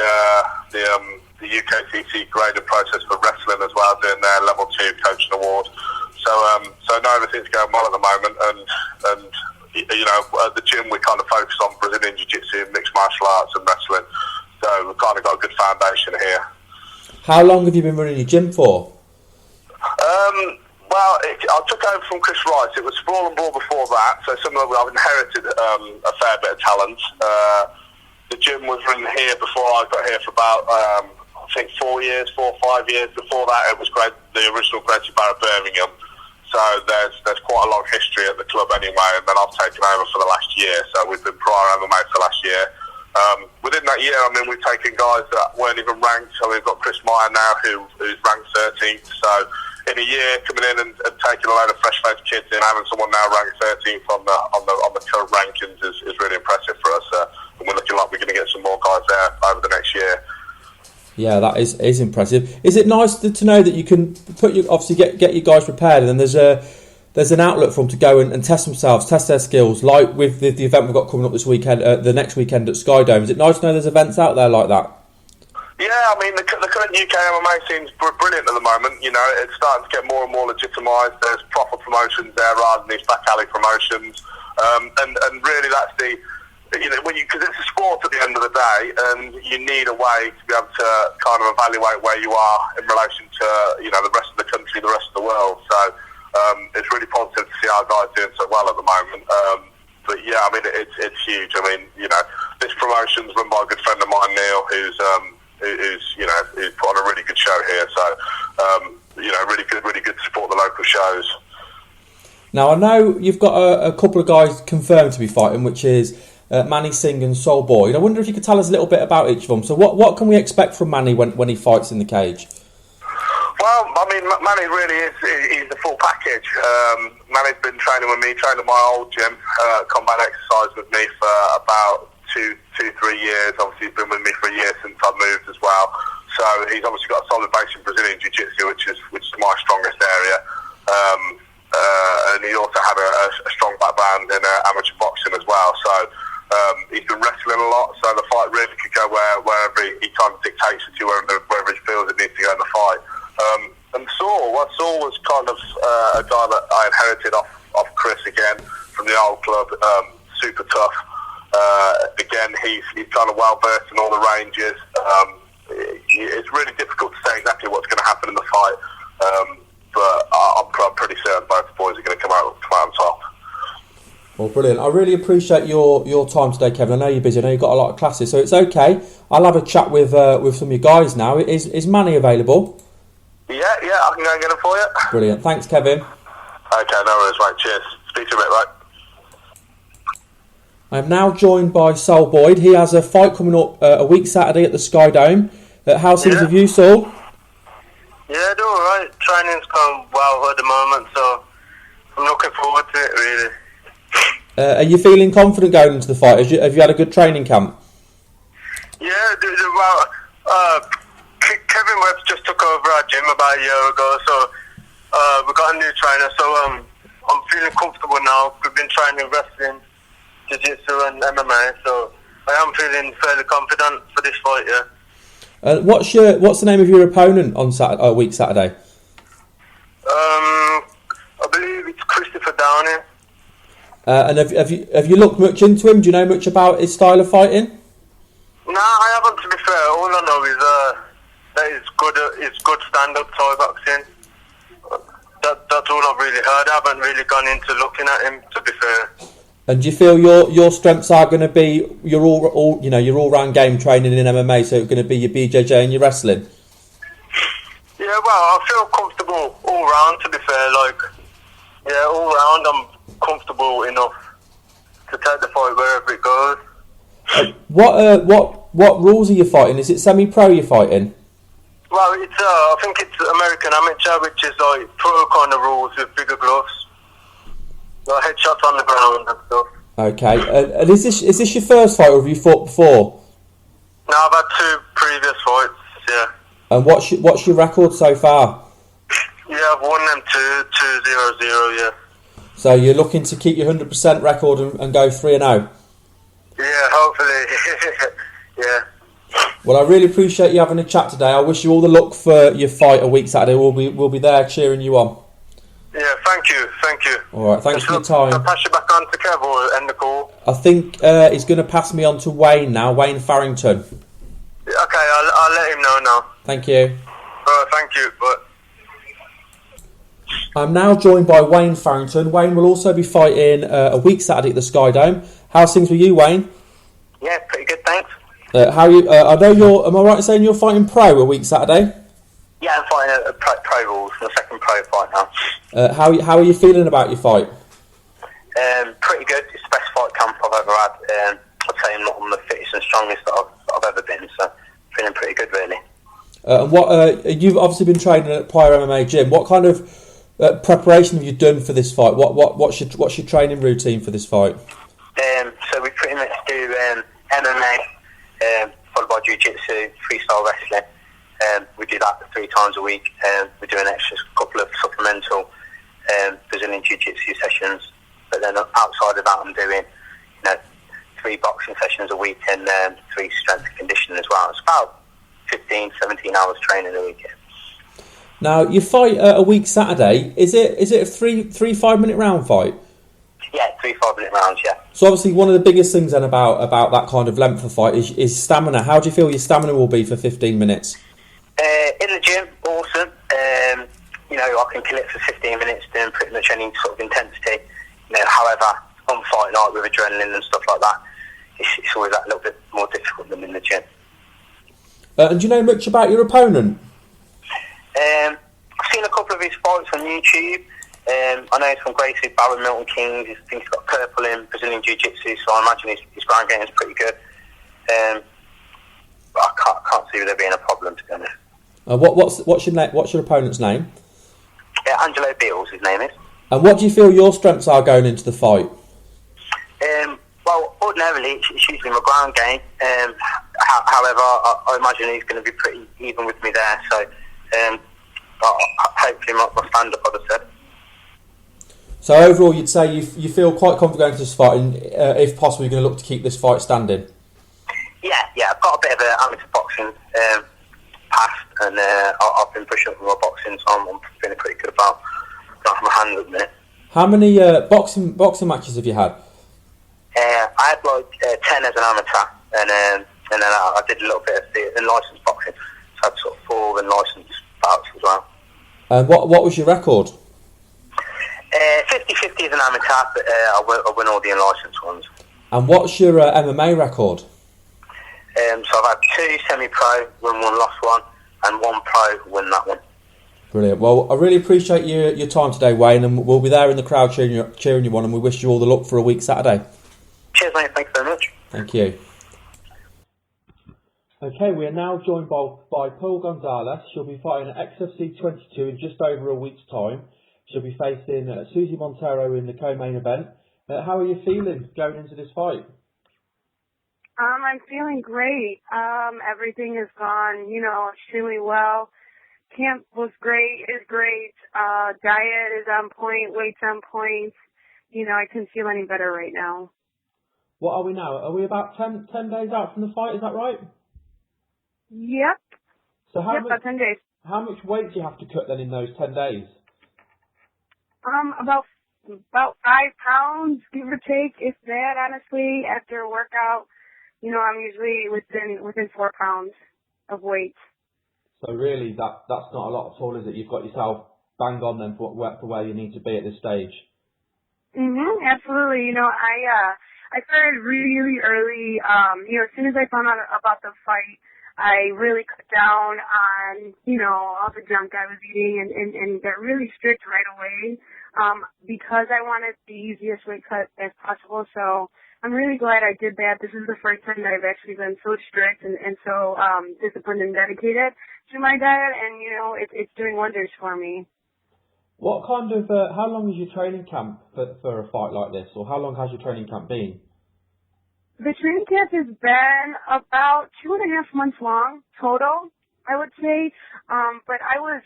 UKCC graded process for wrestling as well, doing their level 2 coaching award. So now everything's going well at the moment, and you know, at the gym we kind of focus on Brazilian Jiu-Jitsu, mixed martial arts and wrestling. So we've kind of got a good foundation here. How long have you been running your gym for? Well, I took over from Chris Rice. It was Sprawl and Brawl before that, so similarly I've inherited a fair bit of talent. The gym was running here before I got here for about, I think 4 or 5 years. Before that, it was the original Gracie Barra Birmingham. So there's quite a long history at the club anyway, and then I've taken over for the last year. So we've been Pariah MMA for the last year. Within that year, I mean, we've taken guys that weren't even ranked. So we've got Chris Meyer now, who's ranked 13th. So in a year, coming in and taking a load of fresh-faced kids in, having someone now ranked 13th on the current rankings is really impressive for us. And we're looking like we're going to get some more guys there over the next year. Yeah, that is impressive. Is it nice to know that you can obviously get your guys prepared, and then there's an outlet for them to go and test themselves, test their skills, like with the event we've got coming up this weekend, the next weekend at Skydome. Is it nice to know there's events out there like that? Yeah, I mean, the current UK MMA seems brilliant at the moment. You know, it's starting to get more and more legitimised. There's proper promotions there rather than these back alley promotions. And really that's because it's a sport at the end of the day, and you need a way to be able to kind of evaluate where you are in relation to, you know, the rest of the country, the rest of the world. So it's really positive to see our guys doing so well at the moment. But yeah, I mean, it's huge. I mean, you know, this promotion's run by a good friend of mine, Neil, who's put on a really good show here. So you know, really good to support the local shows. Now I know you've got a couple of guys confirmed to be fighting, which is Manny Singh and Saul Boyd. I wonder if you could tell us a little bit about each of them. So what can we expect from Manny when he fights in the cage? Well, I mean, Manny really he's the full package. Manny's been training with me, trained at my old gym, combat exercise with me for about 2-3 years. Obviously he's been with me for a year since I moved as well. So he's obviously got a solid base in Brazilian Jiu-Jitsu, which is my strongest area. And he also had a strong background in amateur boxing as well. So he's been wrestling a lot, so the fight really could go wherever he kind of dictates it to, wherever he feels it needs to go in the fight. And Saul was kind of a guy that I inherited off Chris again from the old club, super tough. Again, he's kind of well versed in all the ranges. It's really difficult to say exactly what's going to happen in the fight, but I'm pretty certain both the boys are going to come out on top. Well, brilliant. I really appreciate your time today, Kevin. I know you're busy. I know you've got a lot of classes, so it's okay. I'll have a chat with some of your guys now. Is Manny available? Yeah, I can go and get him for you. Brilliant. Thanks, Kevin. Okay, no worries, mate. Cheers. Speak to you a bit, right? I am now joined by Saul Boyd. He has a fight coming up a week Saturday at the Skydome. How's things with you, Saul? Yeah, doing alright. Training's going well at the moment, so I'm looking forward to it, really. Are you feeling confident going into the fight? Have you had a good training camp? Yeah, well, Kevin Webb just took over our gym about a year ago, so we got a new trainer, so I'm feeling comfortable now. We've been training wrestling, jiu-jitsu and MMA, so I am feeling fairly confident for this fight, yeah. What's the name of your opponent on week Saturday? I believe it's Christopher Downing. And have you looked much into him? Do you know much about his style of fighting? No, I haven't, to be fair. All I know is that it's good stand-up Thai boxing. That's all I've really heard. I haven't really gone into looking at him, to be fair. And do you feel your strengths are going to be your all-round game training in MMA? So it's going to be your BJJ and your wrestling. Yeah, well, I feel comfortable all round. To be fair, all round, I'm comfortable enough to take the fight wherever it goes. What rules are you fighting? Is it semi-pro you're fighting? Well, it's I think it's American amateur, which is like pro kind of rules with bigger gloves. Like headshots on the ground and stuff. Okay, and is this your first fight, or have you fought before? No, I've had 2 previous fights, yeah. And what's your record so far? Yeah, I've won them 2-0-0, yeah. So you're looking to keep your 100% record and go 3-0? Yeah, hopefully. Yeah. Well, I really appreciate you having a chat today. I wish you all the luck for your fight a week Saturday. We'll be there cheering you on. Yeah, thank you. All right, thanks for your time. I'll pass you back on to Kev or end the call. I think he's going to pass me on to Wayne now, Wayne Farrington. Okay, I'll let him know now. Thank you. Thank you. But I'm now joined by Wayne Farrington. Wayne will also be fighting a week Saturday at the Sky Dome. How's things with you, Wayne? yeah, pretty good, thanks. How you? I know you're. Am I right in saying you're fighting pro a week Saturday? Yeah, I'm fighting a pro rules, my second pro fight now. How are you feeling about your fight? Pretty good. It's the best fight camp I've ever had. I'd say I'm not the fittest and strongest that I've ever been, so feeling pretty good, really. And what you've obviously been training at Pariah MMA Gym. What kind of preparation have you done for this fight? What's your training routine for this fight? So we pretty much do MMA, followed by jiu-jitsu, freestyle wrestling. We do that 3 times a week. We do an extra couple of supplemental Brazilian jiu-jitsu sessions. But then outside of that, I'm doing 3 boxing sessions a week and 3 strength and conditioning as well. It's about 15, 17 hours training a week. Now, you fight a week Saturday. Is it a 3 5-minute round fight? Yeah, 3 5-minute rounds, yeah. So obviously one of the biggest things then about that kind of length of fight is stamina. How do you feel your stamina will be for 15 minutes? In the gym, awesome. I can kill it for 15 minutes doing pretty much any sort of intensity. However, on fight night with adrenaline and stuff like that, it's always that little bit more difficult than in the gym. And do you know much about your opponent? I've seen a couple of his fights on YouTube. I know he's from Gracie Barron, Milton Keynes. I think he's got purple in Brazilian Jiu-Jitsu, so I imagine his ground game is pretty good. But I can't see there being a problem, to be honest. What's your opponent's name? Angelo Beals, his name is. And what do you feel your strengths are going into the fight? Well, ordinarily it's usually my ground game. However, I imagine he's going to be pretty even with me there. So hopefully my stand-up, I'd have said. So overall, you'd say you feel quite confident going to this fight, and if possible, you're going to look to keep this fight standing. Yeah, I've got a bit of an amateur boxing past, and I've been pushing up with my boxing, so I'm feeling pretty good about my hands at the minute. How many boxing matches have you had? I had like 10 as an amateur, and then I did a little bit of the licensed boxing, so I had sort of 4 unlicensed bouts as well. And what was your record? 50-50 as an amateur, but I win all the unlicensed ones. And what's your MMA record? So I've had 2 semi-pro, won 1, lost 1, and 1 pro, win that one. Brilliant. Well, I really appreciate your time today, Wayne, and we'll be there in the crowd cheering you on, and we wish you all the luck for a week Saturday. Cheers, mate. Thanks very much. Thank you. Okay, we are now joined by Paul Gonzalez. She'll be fighting at XFC 22 in just over a week's time. She'll be facing Susie Montero in the co-main event. How are you feeling going into this fight? I'm feeling great. Everything has gone, extremely well. Camp was great, is great. Diet is on point, weight's on point. I couldn't feel any better right now. What are we now? Are we about 10 days out from the fight, is that right? Yep. So about 10 days. How much weight do you have to cut then in those 10 days? About 5 pounds, give or take, if that, honestly. After a workout, I'm usually within 4 pounds of weight. So really, that's not a lot at all, is it? You've got yourself bang on then for where you need to be at this stage. Absolutely. I started really early. As soon as I found out about the fight, I really cut down on, all the junk I was eating and got really strict right away, because I wanted the easiest weight cut as possible. So I'm really glad I did that. This is the first time that I've actually been so strict and so disciplined and dedicated to my diet, and it's doing wonders for me. What kind of, how long is your training camp for a fight like this, or how long has your training camp been? The training camp has been about 2.5 months long total, I would say. But I was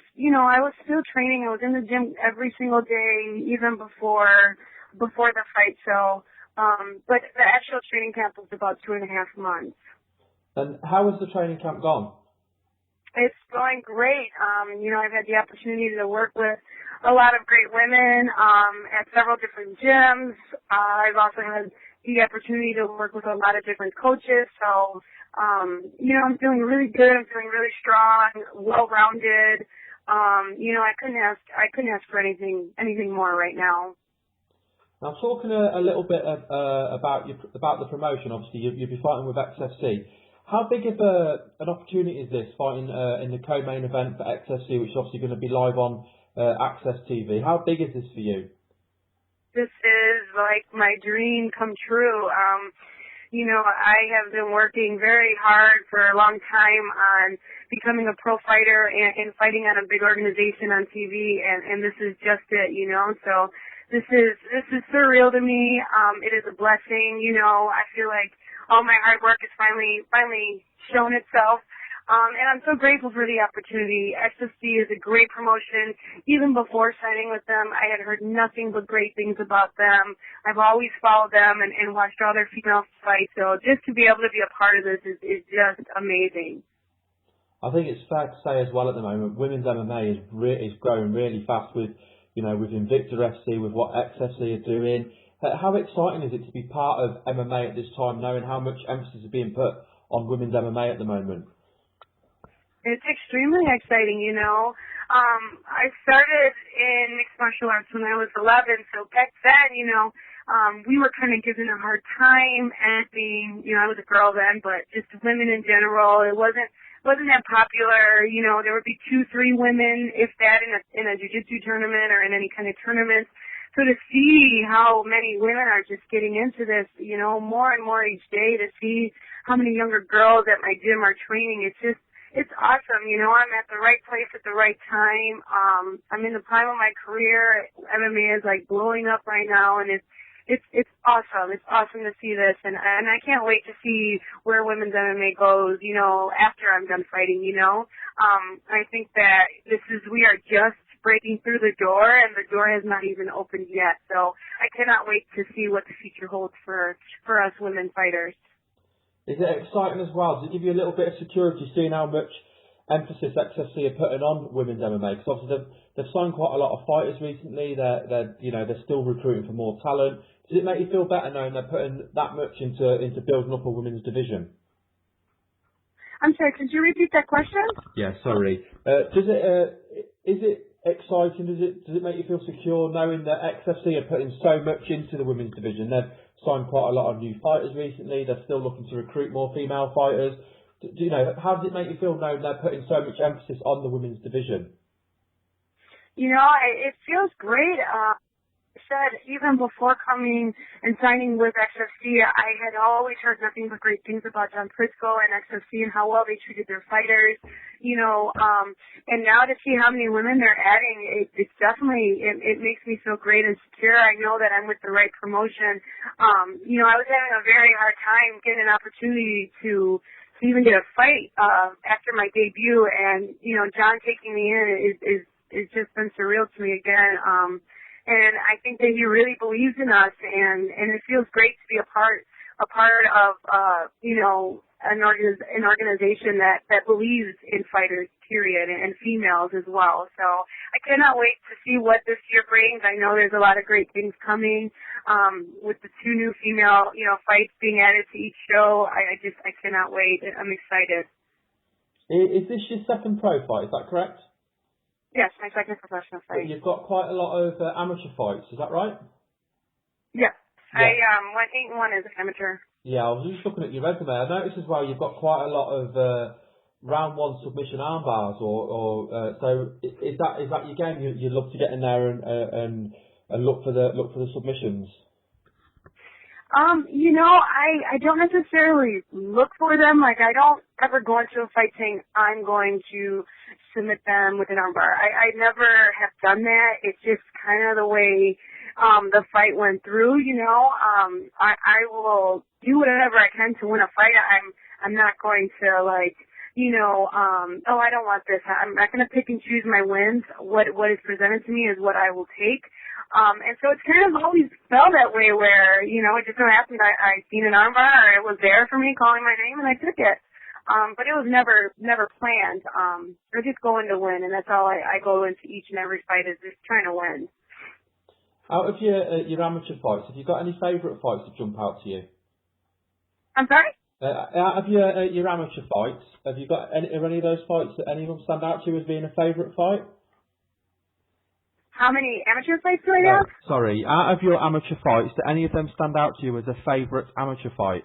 still training. I was in the gym every single day, even before the fight. So, but the actual training camp was about 2.5 months. And how has the training camp gone? It's going great. I've had the opportunity to work with a lot of great women at several different gyms. I've also had the opportunity to work with a lot of different coaches. So, I'm feeling really good. I'm feeling really strong, well-rounded. I couldn't ask for anything more right now. Now, talking a little bit about the promotion. Obviously, you'll be fighting with XFC. How big of an opportunity is this, fighting in the co-main event for XFC, which is obviously going to be live on Access TV? How big is this for you? This is like my dream come true. I have been working very hard for a long time on becoming a pro fighter and fighting on a big organization on TV, and this is just it, So this is surreal to me. It is a blessing, I feel like all my hard work has finally shown itself. And I'm so grateful for the opportunity. XFC is a great promotion. Even before signing with them, I had heard nothing but great things about them. I've always followed them and watched all their female fights. So just to be able to be a part of this is just amazing. I think it's fair to say as well at the moment, women's MMA is growing really fast with Invicta FC, with what XFC are doing. How exciting is it to be part of MMA at this time, knowing how much emphasis is being put on women's MMA at the moment? It's extremely exciting, I started in mixed martial arts when I was 11, so back then, we were kind of given a hard time at being, I was a girl then, but just women in general. It wasn't that popular. There would be 2-3 women, if that, in a jiu-jitsu tournament or in any kind of tournament. So to see how many women are just getting into this, more and more each day, to see how many younger girls at my gym are training, it's awesome. I'm at the right place at the right time. I'm in the prime of my career. MMA is like blowing up right now, and it's awesome. It's awesome to see this, and I can't wait to see where women's MMA goes, after I'm done fighting, I think that we are just breaking through the door, and the door has not even opened yet. So I cannot wait to see what the future holds for us women fighters. Is it exciting as well? Does it give you a little bit of security seeing how much emphasis XFC are putting on women's MMA? Because obviously they've signed quite a lot of fighters recently. They're still recruiting for more talent. Does it make you feel better knowing they're putting that much into building up a women's division? I'm sorry, could you repeat that question? Yeah, sorry. Is it exciting? Does it make you feel secure knowing that XFC are putting so much into the women's division? They've signed quite a lot of new fighters recently. They're still looking to recruit more female fighters. How does it make you feel knowing they're putting so much emphasis on the women's division? It feels great. Said even before coming and signing with XFC, I had always heard nothing but great things about John Frisco and XFC and how well they treated their fighters, and now to see how many women they're adding, it's definitely, it makes me feel great and secure. I know that I'm with the right promotion. I was having a very hard time getting an opportunity to even get a fight after my debut, and John taking me in is just been surreal to me again. And I think that he really believes in us, and it feels great to be a part of an organization that believes in fighters, period, and females as well. So I cannot wait to see what this year brings. I know there's a lot of great things coming with the 2 new female fights being added to each show. I cannot wait. I'm excited. Is this your second pro fight? Is that correct? Yes, my second professional fight. But you've got quite a lot of amateur fights, is that right? Yes. Yeah. I went 8-1 as an amateur. Yeah, I was just looking at your resume. I noticed as well you've got quite a lot of round 1 submission armbars, so is that your game? You love to get in there and look for the submissions. I don't necessarily look for them. Like, I don't ever go into a fight saying I'm going to submit them with an armbar. I never have done that. It's just kind of the way the fight went through, I will do whatever I can to win a fight. I'm not going to, like, I don't want this. I'm not going to pick and choose my wins. What is presented to me is what I will take. And so it's kind of always felt that way where, it just so happened I seen an armbar, or it was there for me calling my name, and I took it. But it was never planned. I just going to win, and that's all I go into each and every fight, is just trying to win. Out of your amateur fights, have you got any favourite fights that jump out to you? I'm sorry? Out of your amateur fights, have you got any of those fights that any of them stand out to you as being a favourite fight? How many amateur fights do I have? Sorry, out of your amateur fights, do any of them stand out to you as a favourite amateur fight?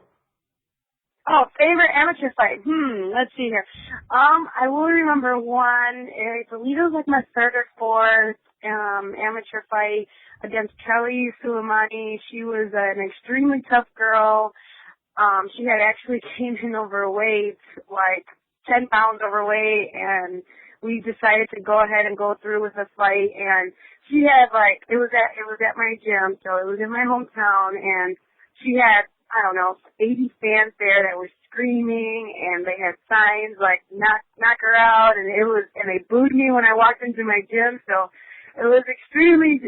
Oh, favorite amateur fight. Let's see here. I will remember one. I believe it was like my third or fourth amateur fight against Kelly Suleimani. She was an extremely tough girl. She had actually came in overweight, like 10 pounds overweight, and we decided to go ahead and go through with the fight. And she had, like, it was at my gym, so it was in my hometown, and she had, 80 fans there that were screaming, and they had signs like knock her out, and they booed me when I walked into my gym. So it was extremely,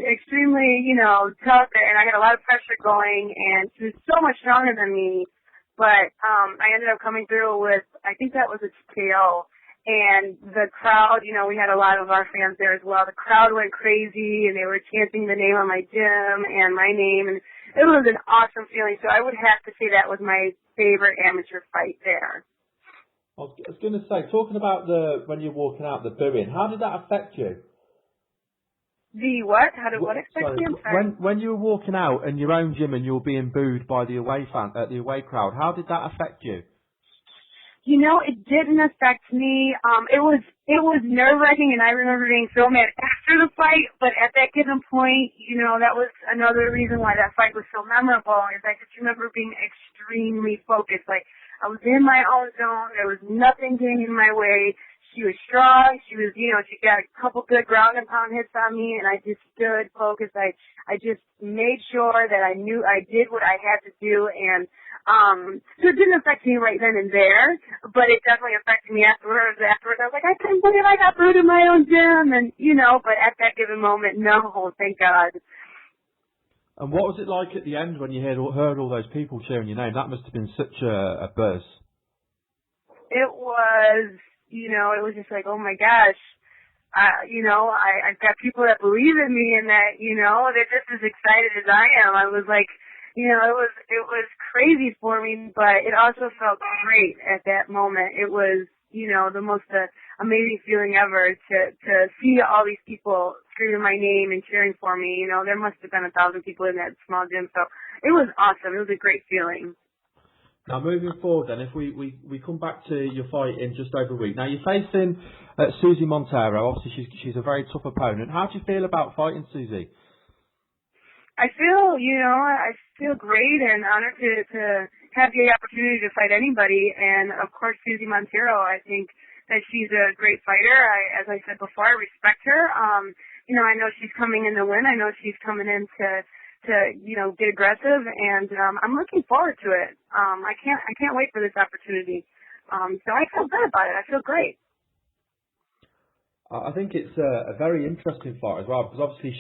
tough, and I had a lot of pressure going, and she was so much stronger than me. But I ended up coming through with, I think that was a TKO. And the crowd, we had a lot of our fans there as well. The crowd went crazy, and they were chanting the name of my gym and my name, and it was an awesome feeling. So I would have to say that was my favorite amateur fight there. I was going to say, talking about when you're walking out, the booing, how did that affect you? The what? How did what affect you? When you were walking out in your own gym and you were being booed by the away crowd, how did that affect you? It didn't affect me. It was nerve-wracking, and I remember being so mad after the fight, but at that given point, that was another reason why that fight was so memorable, is I just remember being extremely focused. Like, I was in my own zone. There was nothing getting in my way. She was strong. She was, she got a couple good ground and pound hits on me, and I just stood focused. I just made sure that I knew I did what I had to do, and so it didn't affect me right then and there, but it definitely affected me afterwards. I was like, I couldn't believe I got booed in my own gym, and, but at that given moment, no, thank God. And what was it like at the end when you heard all those people cheering your name? That must have been such a buzz. It was, it was just like, oh my gosh. I've got people that believe in me, and that, they're just as excited as I am. I was like, it was crazy for me, but it also felt great at that moment. It was, the most amazing feeling ever to see all these people screaming my name and cheering for me. There must have been 1,000 people in that small gym, so it was awesome. It was a great feeling. Now, moving forward then, if we come back to your fight in just over a week. Now, you're facing Susie Montero. Obviously, she's a very tough opponent. How do you feel about fighting Susie? I feel great and honored to have the opportunity to fight anybody. And, of course, Susie Montero, I think that she's a great fighter. As I said before, I respect her. I know she's coming in to win. I know she's coming in to get aggressive, and I'm looking forward to it. I can't wait for this opportunity. So I feel good about it. I feel great. I think it's a very interesting fight as well, because obviously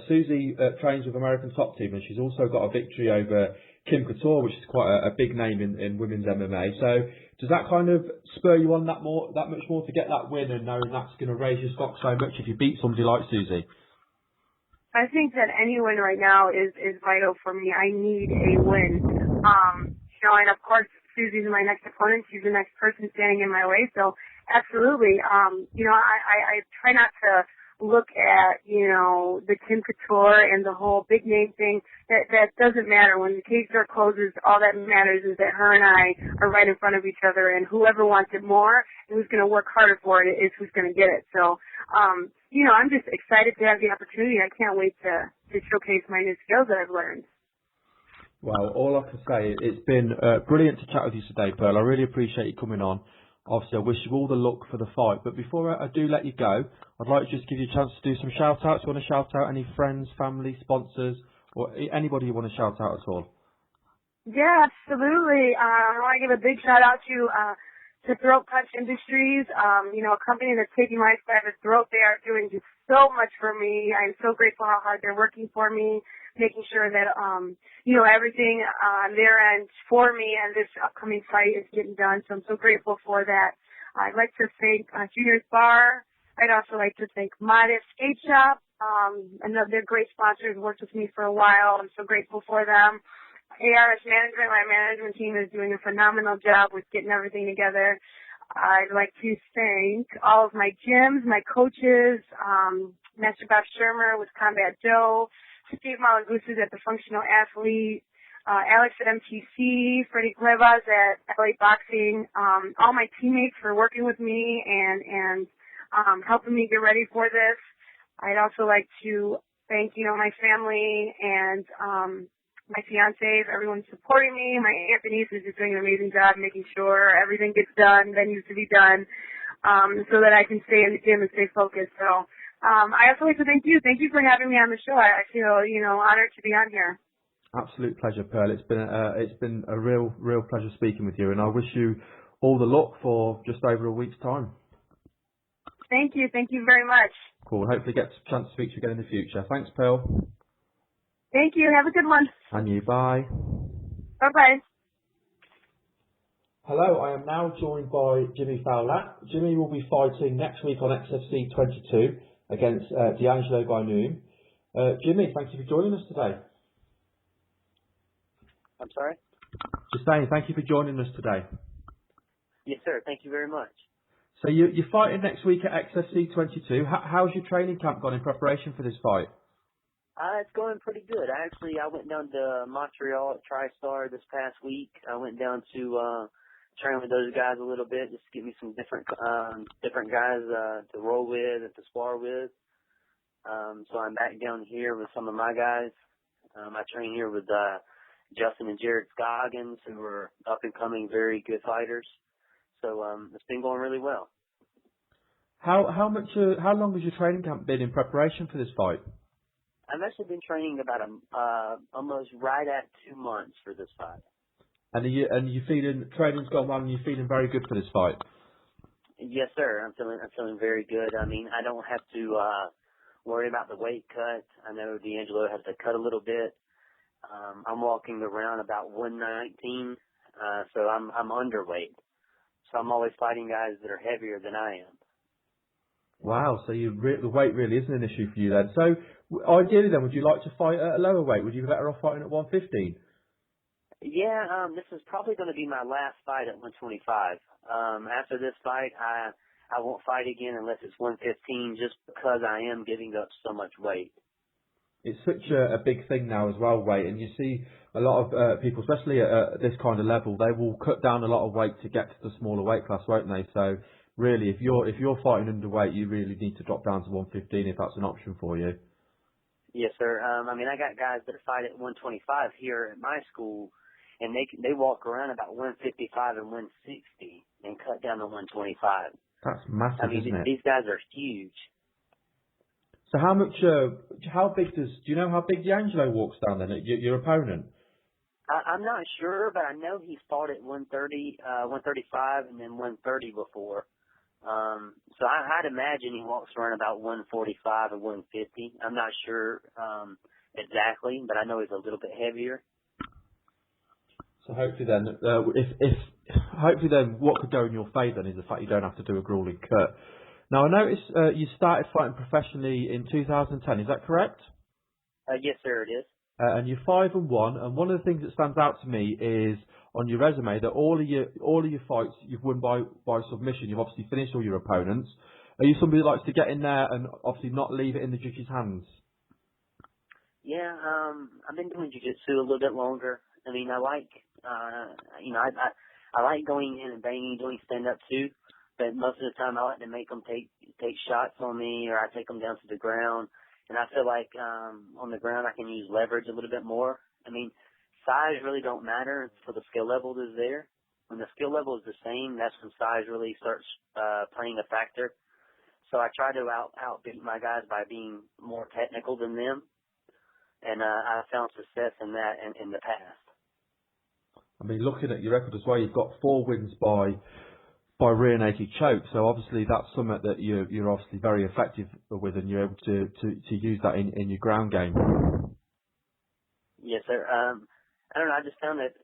Susie trains with American Top Team, and she's also got a victory over Kim Couture, which is quite a big name in women's MMA. So does that kind of spur you on that much more to get that win, and knowing that's going to raise your stock so much if you beat somebody like Susie? I think that any win right now is vital for me. I need a win. And of course, Susie's my next opponent. She's the next person standing in my way. So absolutely. I try not to look at, the Kim Couture and the whole big name thing. That doesn't matter. When the cage door closes, all that matters is that her and I are right in front of each other, and whoever wants it more and who's going to work harder for it is who's going to get it. So, I'm just excited to have the opportunity. I can't wait to showcase my new skills that I've learned. Well, all I can say, it's been brilliant to chat with you today, Pearl. I really appreciate you coming on. Obviously, I wish you all the luck for the fight. But before I do let you go, I'd like to just give you a chance to do some shout-outs. You want to shout out any friends, family, sponsors, or anybody you want to shout out at all? Yeah, absolutely. I want to give a big shout out to Throat Punch Industries, a company that's taking life by the throat. They are doing just so much for me. I'm so grateful how hard they're working for me, making sure that, everything on their end for me and this upcoming fight is getting done. So I'm so grateful for that. I'd like to thank Junior's Bar. I'd also like to thank Modest Skate Shop. They're great sponsors, worked with me for a while. I'm so grateful for them. ARS Management, my management team is doing a phenomenal job with getting everything together. I'd like to thank all of my gyms, my coaches, Master Bob Shermer with Combat Joe, Steve Malagusis at the Functional Athlete, Alex at MTC, Freddie Cuevas at LA Boxing, all my teammates for working with me and helping me get ready for this. I'd also like to thank, my family and my fiancés, everyone supporting me. My aunt Denise is just doing an amazing job making sure everything gets done that needs to be done, so that I can stay in the gym and stay focused. So I also like to thank you. Thank you for having me on the show. I feel, honored to be on here. Absolute pleasure, Pearl. It's been a real pleasure speaking with you, and I wish you all the luck for just over a week's time. Thank you. Thank you very much. Cool. Hopefully get a chance to speak to you again in the future. Thanks, Pearl. Thank you. Have a good one. And you. Bye. Bye-bye. Hello, I am now joined by Jimmy Fowler. Jimmy will be fighting next week on XFC 22 against D'Angelo Gainoon. Jimmy, thank you for joining us today. I'm sorry? Just saying, thank you for joining us today. Yes, sir. Thank you very much. So you're fighting next week at XFC 22. How's your training camp gone in preparation for this fight? It's going pretty good. I went down to Montreal at TriStar this past week. I went down to train with those guys a little bit, just to give me some different guys to roll with and to spar with. So I'm back down here with some of my guys. I train here with Justin and Jared Scoggins, who are up and coming, very good fighters. So it's been going really well. How long has your training camp been in preparation for this fight? I've actually been training about almost right at 2 months for this fight. And you feeling training's gone well, and you're feeling very good for this fight? Yes, sir. I'm feeling very good. I mean, I don't have to worry about the weight cut. I know D'Angelo has to cut a little bit. I'm walking around about 119, so I'm underweight. So I'm always fighting guys that are heavier than I am. Wow, so the weight really isn't an issue for you then. So ideally then, would you like to fight at a lower weight? Would you be better off fighting at 115? Yeah, this is probably going to be my last fight at 125. After this fight, I won't fight again unless it's 115, just because I am giving up so much weight. It's such a big thing now as well, weight, and you see a lot of people, especially at this kind of level, they will cut down a lot of weight to get to the smaller weight class, won't they? So really, if you're fighting underweight, you really need to drop down to 115 if that's an option for you. Yes, sir. I mean, I got guys that fight at 125 here at my school, and they walk around about 155 and 160 and cut down to 125. That's massive, isn't it? These guys are huge. So how big do you know how big D'Angelo walks down then, your opponent? I'm not sure, but I know he's fought at 130, 135 and then 130 before. So I'd imagine he walks around about 145 or 150. I'm not sure exactly, but I know he's a little bit heavier. So hopefully then, hopefully then, what could go in your favour then is the fact you don't have to do a grueling cut. Now I noticed you started fighting professionally in 2010. Is that correct? Yes, sir, it is. And you're 5-1. And one of the things that stands out to me is on your resume that all of your fights you've won by submission. You've obviously finished all your opponents. Are you somebody that likes to get in there and obviously not leave it in the judge's hands? Yeah, I've been doing jiu-jitsu a little bit longer. I mean, I like, I like going in and banging, doing stand-up too. But most of the time, I like to make them take shots on me, or I take them down to the ground. And I feel like on the ground, I can use leverage a little bit more. I mean, size really don't matter for the skill level is there. When the skill level is the same, that's when size really starts playing a factor. So I try to outbeat my guys by being more technical than them, and I found success in that in the past. I mean, looking at your record as well, you've got 4 wins by rear naked choke. So obviously that's something that you're obviously very effective with, and you're able to use that in your ground game. Yes, sir. I don't know. I just found it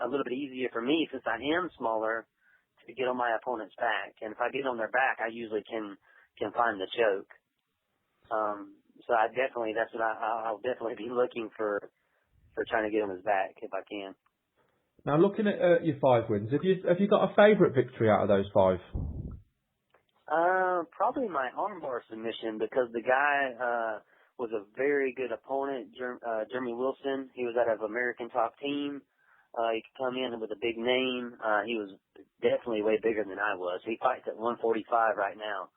a little bit easier for me since I am smaller to get on my opponent's back, and if I get on their back, I usually can find the choke. So that's what I'll definitely be looking for trying to get on his back if I can. Now, looking at your 5 wins, have you got a favourite victory out of those 5? Probably my armbar submission, because the guy was a very good opponent, Jeremy Wilson. He was out of American Top Team. He could come in with a big name. He was definitely way bigger than I was. He fights at 145 right now,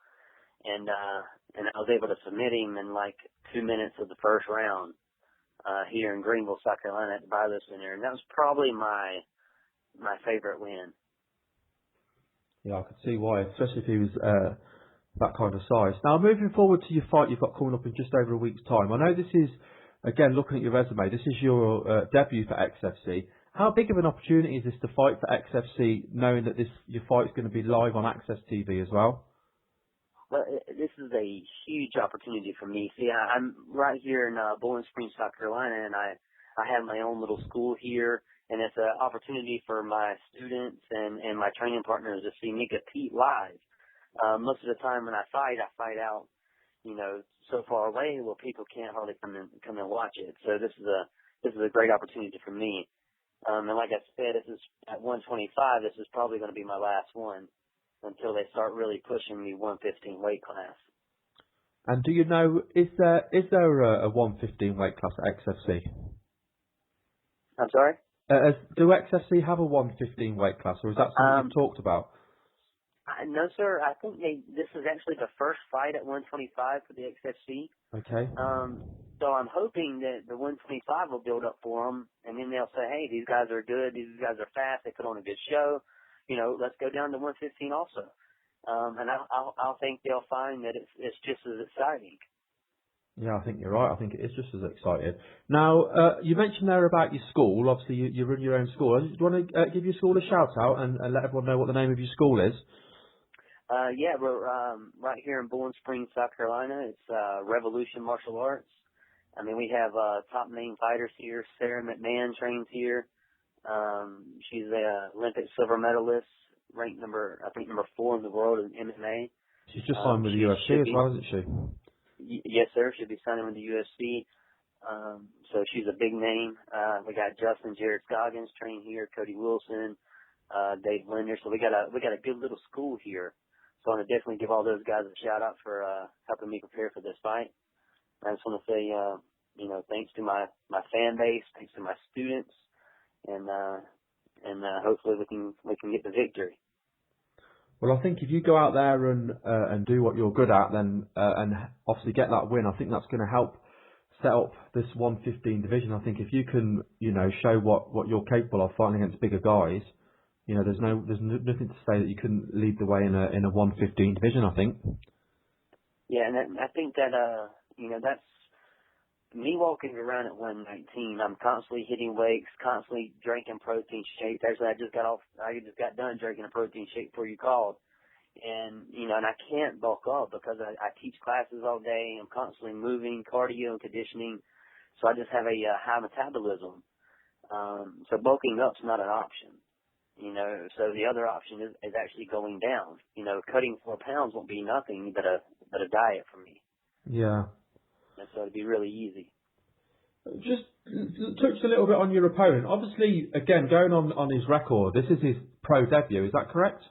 and I was able to submit him in like 2 minutes of the first round. Here in Greenville, South Carolina at the Bio Center, and that was probably my favorite win. Yeah, I could see why, especially if he was that kind of size. Now, moving forward to your fight you've got coming up in just over a week's time. I know this is, again, looking at your resume, this is your debut for XFC. How big of an opportunity is this to fight for XFC, knowing that your fight's going to be live on Access TV as well? Well, this is a huge opportunity for me. See, I'm right here in Bowling Springs, South Carolina, and I have my own little school here, and it's an opportunity for my students and my training partners to see me compete live. Most of the time when I fight out, so far away where people can't hardly come and watch it. So this is a great opportunity for me. And like I said, this is at 125. This is probably going to be my last one until they start really pushing the 115 weight class. And do you know, is there a 115 weight class at XFC? I'm sorry? Do XFC have a 115 weight class, or is that something you've talked about? No, sir. I think this is actually the first fight at 125 for the XFC. Okay. So I'm hoping that the 125 will build up for them, and then they'll say, hey, these guys are good, these guys are fast, they put on a good show. Let's go down to 115 also. And I'll think they'll find that it's just as exciting. Yeah, I think you're right. I think it is just as exciting. Now, you mentioned there about your school. Obviously, you run your own school. Do you want to give your school a shout out and let everyone know what the name of your school is? Yeah, we're right here in Bowling Springs, South Carolina. It's Revolution Martial Arts. I mean, we have top name fighters here. Sarah McMahon trains here. She's a Olympic silver medalist, ranked number 4 in the world in MMA. She's just signed with the UFC as well, isn't she? Yes, sir. She'll be signing with the UFC. So she's a big name. We got Justin Jared Scoggins trained here, Cody Wilson, Dave Linder. So we got a good little school here. So I want to definitely give all those guys a shout out for helping me prepare for this fight. I just want to say, thanks to my fan base, thanks to my students, and hopefully we can get the victory. Well, I think if you go out there and do what you're good at, then and obviously get that win, I think that's going to help set up this 115 division. I think if you can, show what you're capable of fighting against bigger guys, there's nothing to say that you couldn't lead the way in a 115 division. I think. Yeah, and I think that that's me walking around at 119. I'm constantly hitting weights, constantly drinking protein shakes. Actually, I just got done drinking a protein shake before you called. And, and I can't bulk up because I teach classes all day. I'm constantly moving, cardio and conditioning. So I just have a high metabolism. So bulking up's not an option. So the other option is actually going down. Cutting 4 pounds won't be nothing but a diet for me. Yeah. And so it'd be really easy. Just touched a little bit on your opponent. Obviously, again, going on his record, this is his pro debut. Is that correct?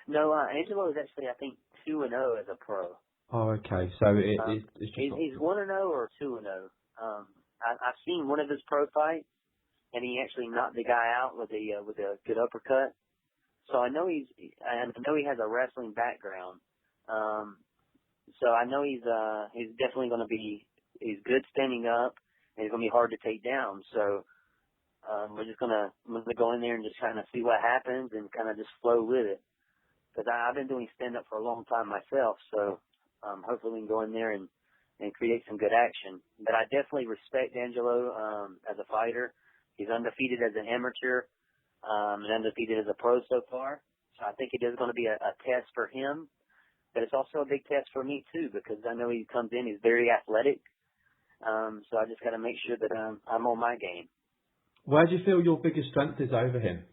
No, Angelo is actually, I think, 2-0 as a pro. Oh, okay. So it's just he's 1-0 or 2-0. I've seen one of his pro fights, and he actually knocked the guy out with a good uppercut. So I know he has a wrestling background. So I know he's definitely going to be, he's good standing up, and he's going to be hard to take down. So I'm gonna go in there and just kind of see what happens and kind of just flow with it. Because I've been doing stand-up for a long time myself, so hopefully we can go in there and create some good action. But I definitely respect Angelo as a fighter. He's undefeated as an amateur and undefeated as a pro so far. So I think it is going to be a test for him. But it's also a big test for me, too, because I know he comes in, he's very athletic. So I just got to make sure that I'm on my game. Where do you feel your biggest strength is over him?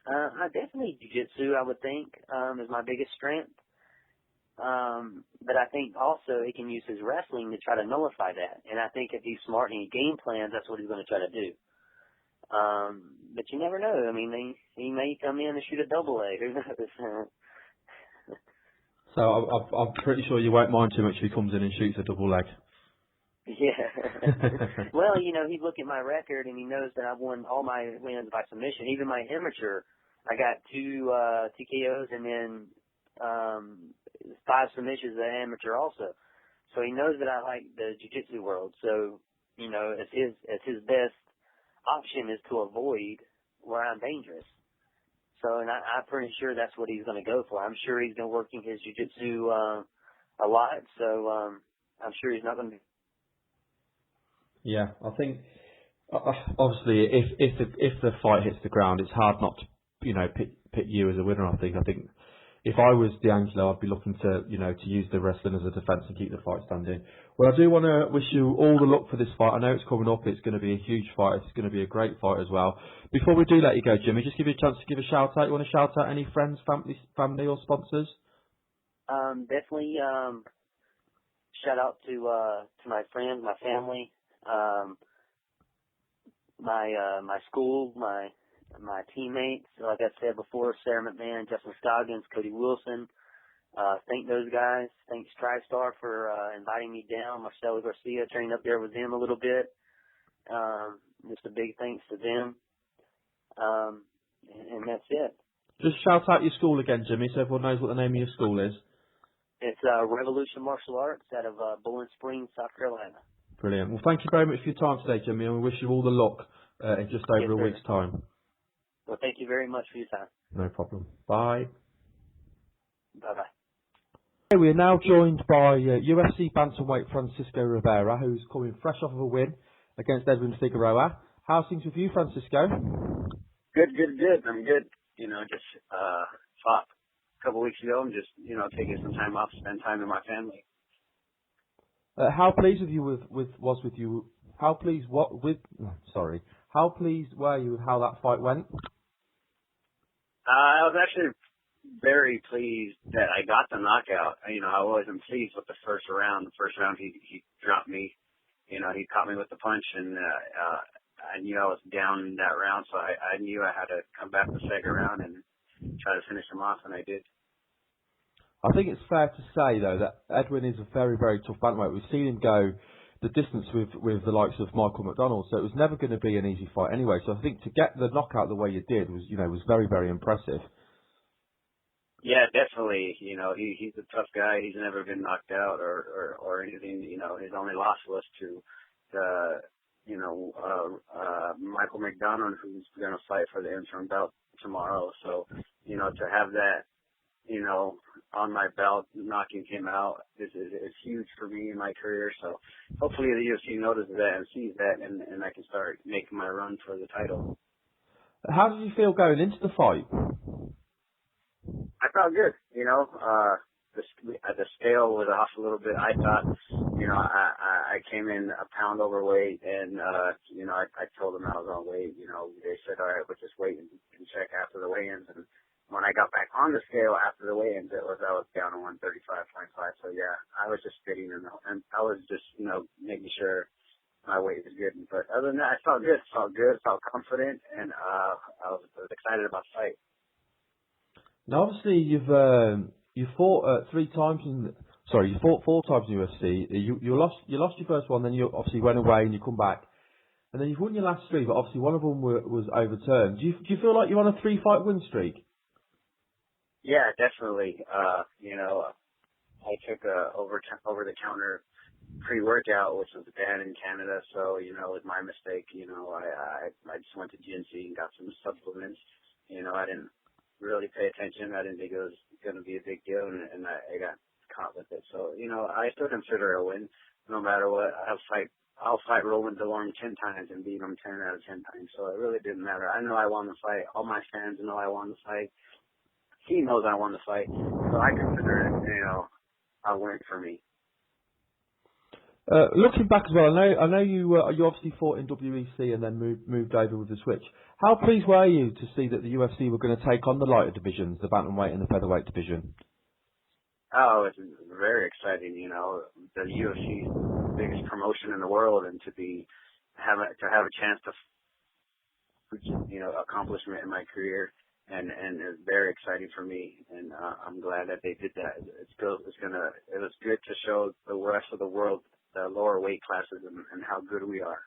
I definitely jiu-jitsu, I would think, is my biggest strength. But I think also he can use his wrestling to try to nullify that. And I think if he's smart and he game plans, that's what he's going to try to do. But you never know. I mean, he may come in and shoot a double leg. Who knows? So I'm pretty sure you won't mind too much if he comes in and shoots a double leg. Yeah. Well, he look at my record and he knows that I've won all my wins by submission. Even my amateur, I got 2 TKOs and then 5 submissions as an amateur also. So he knows that I like the jiu-jitsu world. So, it's his best option is to avoid where I'm dangerous. So, and I'm pretty sure that's what he's going to go for. I'm sure he's been working his jiu-jitsu a lot. So, I'm sure he's not going to be. Yeah, I think obviously if the fight hits the ground, it's hard not to pick you as a winner. I think if I was D'Angelo, I'd be looking to use the wrestling as a defence and keep the fight standing. Well, I do want to wish you all the luck for this fight. I know it's coming up. It's going to be a huge fight. It's going to be a great fight as well. Before we do let you go, Jimmy, just give you a chance to give a shout out. You want to shout out any friends, family or sponsors? Definitely. Shout out to my friends, my family. My school, my teammates, like I said before, Sarah McMahon, Justin Scoggins, Cody Wilson. Thank those guys. Thanks TriStar for inviting me down. Marcelo Garcia, trained up there with them a little bit. Just a big thanks to them. And that's it. Just shout out your school again, Jimmy, so everyone knows what the name of your school is. It's Revolution Martial Arts out of Bowling Springs, South Carolina. Brilliant. Well, thank you very much for your time today, Jimmy, and we wish you all the luck in just over a week's time. Well, thank you very much for your time. No problem. Bye. Bye-bye. Okay, we are now joined by UFC bantamweight Francisco Rivera, who's coming fresh off of a win against Edwin Figueroa. How's things with you, Francisco? Good. I'm good. Just fought a couple weeks ago and just, taking some time off, spend time with my family. How pleased were you How pleased were you with how that fight went? I was actually very pleased that I got the knockout. I wasn't pleased with the first round. The first round, he dropped me. He caught me with the punch, and I knew I was down in that round, so I knew I had to come back the second round and try to finish him off, and I did. I think it's fair to say, though, that Edwin is a very, very tough bantamweight. We've seen him go the distance with the likes of Michael McDonald, so it was never going to be an easy fight anyway. So I think to get the knockout the way you did was very, very impressive. Yeah, definitely. He's a tough guy. He's never been knocked out or anything. His only loss was to Michael McDonald, who's going to fight for the interim belt tomorrow. So, to have that, on my belt, knocking him out is huge for me in my career. So hopefully the UFC notices that and sees that, and I can start making my run for the title. How did you feel going into the fight? I felt good. The scale was off a little bit. I thought, I came in a pound overweight, and I told them I was on weight. They said, all right, we'll just wait and check after the weigh-ins. And when I got back on the scale after the weigh-ins, I was down to 135.5. So yeah, I was just fitting, and I was just making sure my weight was good. But other than that, I felt good. Felt confident, and I was excited about the fight. Now, obviously, you fought 4 times in UFC. You lost your first one, then you obviously went away and you come back, and then you've won your last 3. But obviously, one of them was overturned. Do you feel like you're on a 3-fight win streak? Yeah, definitely. I took a over the counter pre-workout, which was banned in Canada. So, it was my mistake. I just went to GNC and got some supplements. I didn't really pay attention. I didn't think it was going to be a big deal, and I got caught with it. So, I still consider it a win, no matter what. I'll fight Roland DeLorme 10 times and beat him 10 out of 10 times. So it really didn't matter. I know I won the fight. All my fans know I won the fight. He knows I won the fight. So I consider it, a win for me. Looking back as well, I know you obviously fought in WEC and then moved over with the switch. How pleased were you to see that the UFC were going to take on the lighter divisions, the bantamweight and the featherweight division? Oh, it's very exciting. The UFC is the biggest promotion in the world, and to have a chance to, accomplishment in my career, and it's very exciting for me. And I'm glad that they did that. It was good to show the rest of the world the lower weight classes and how good we are.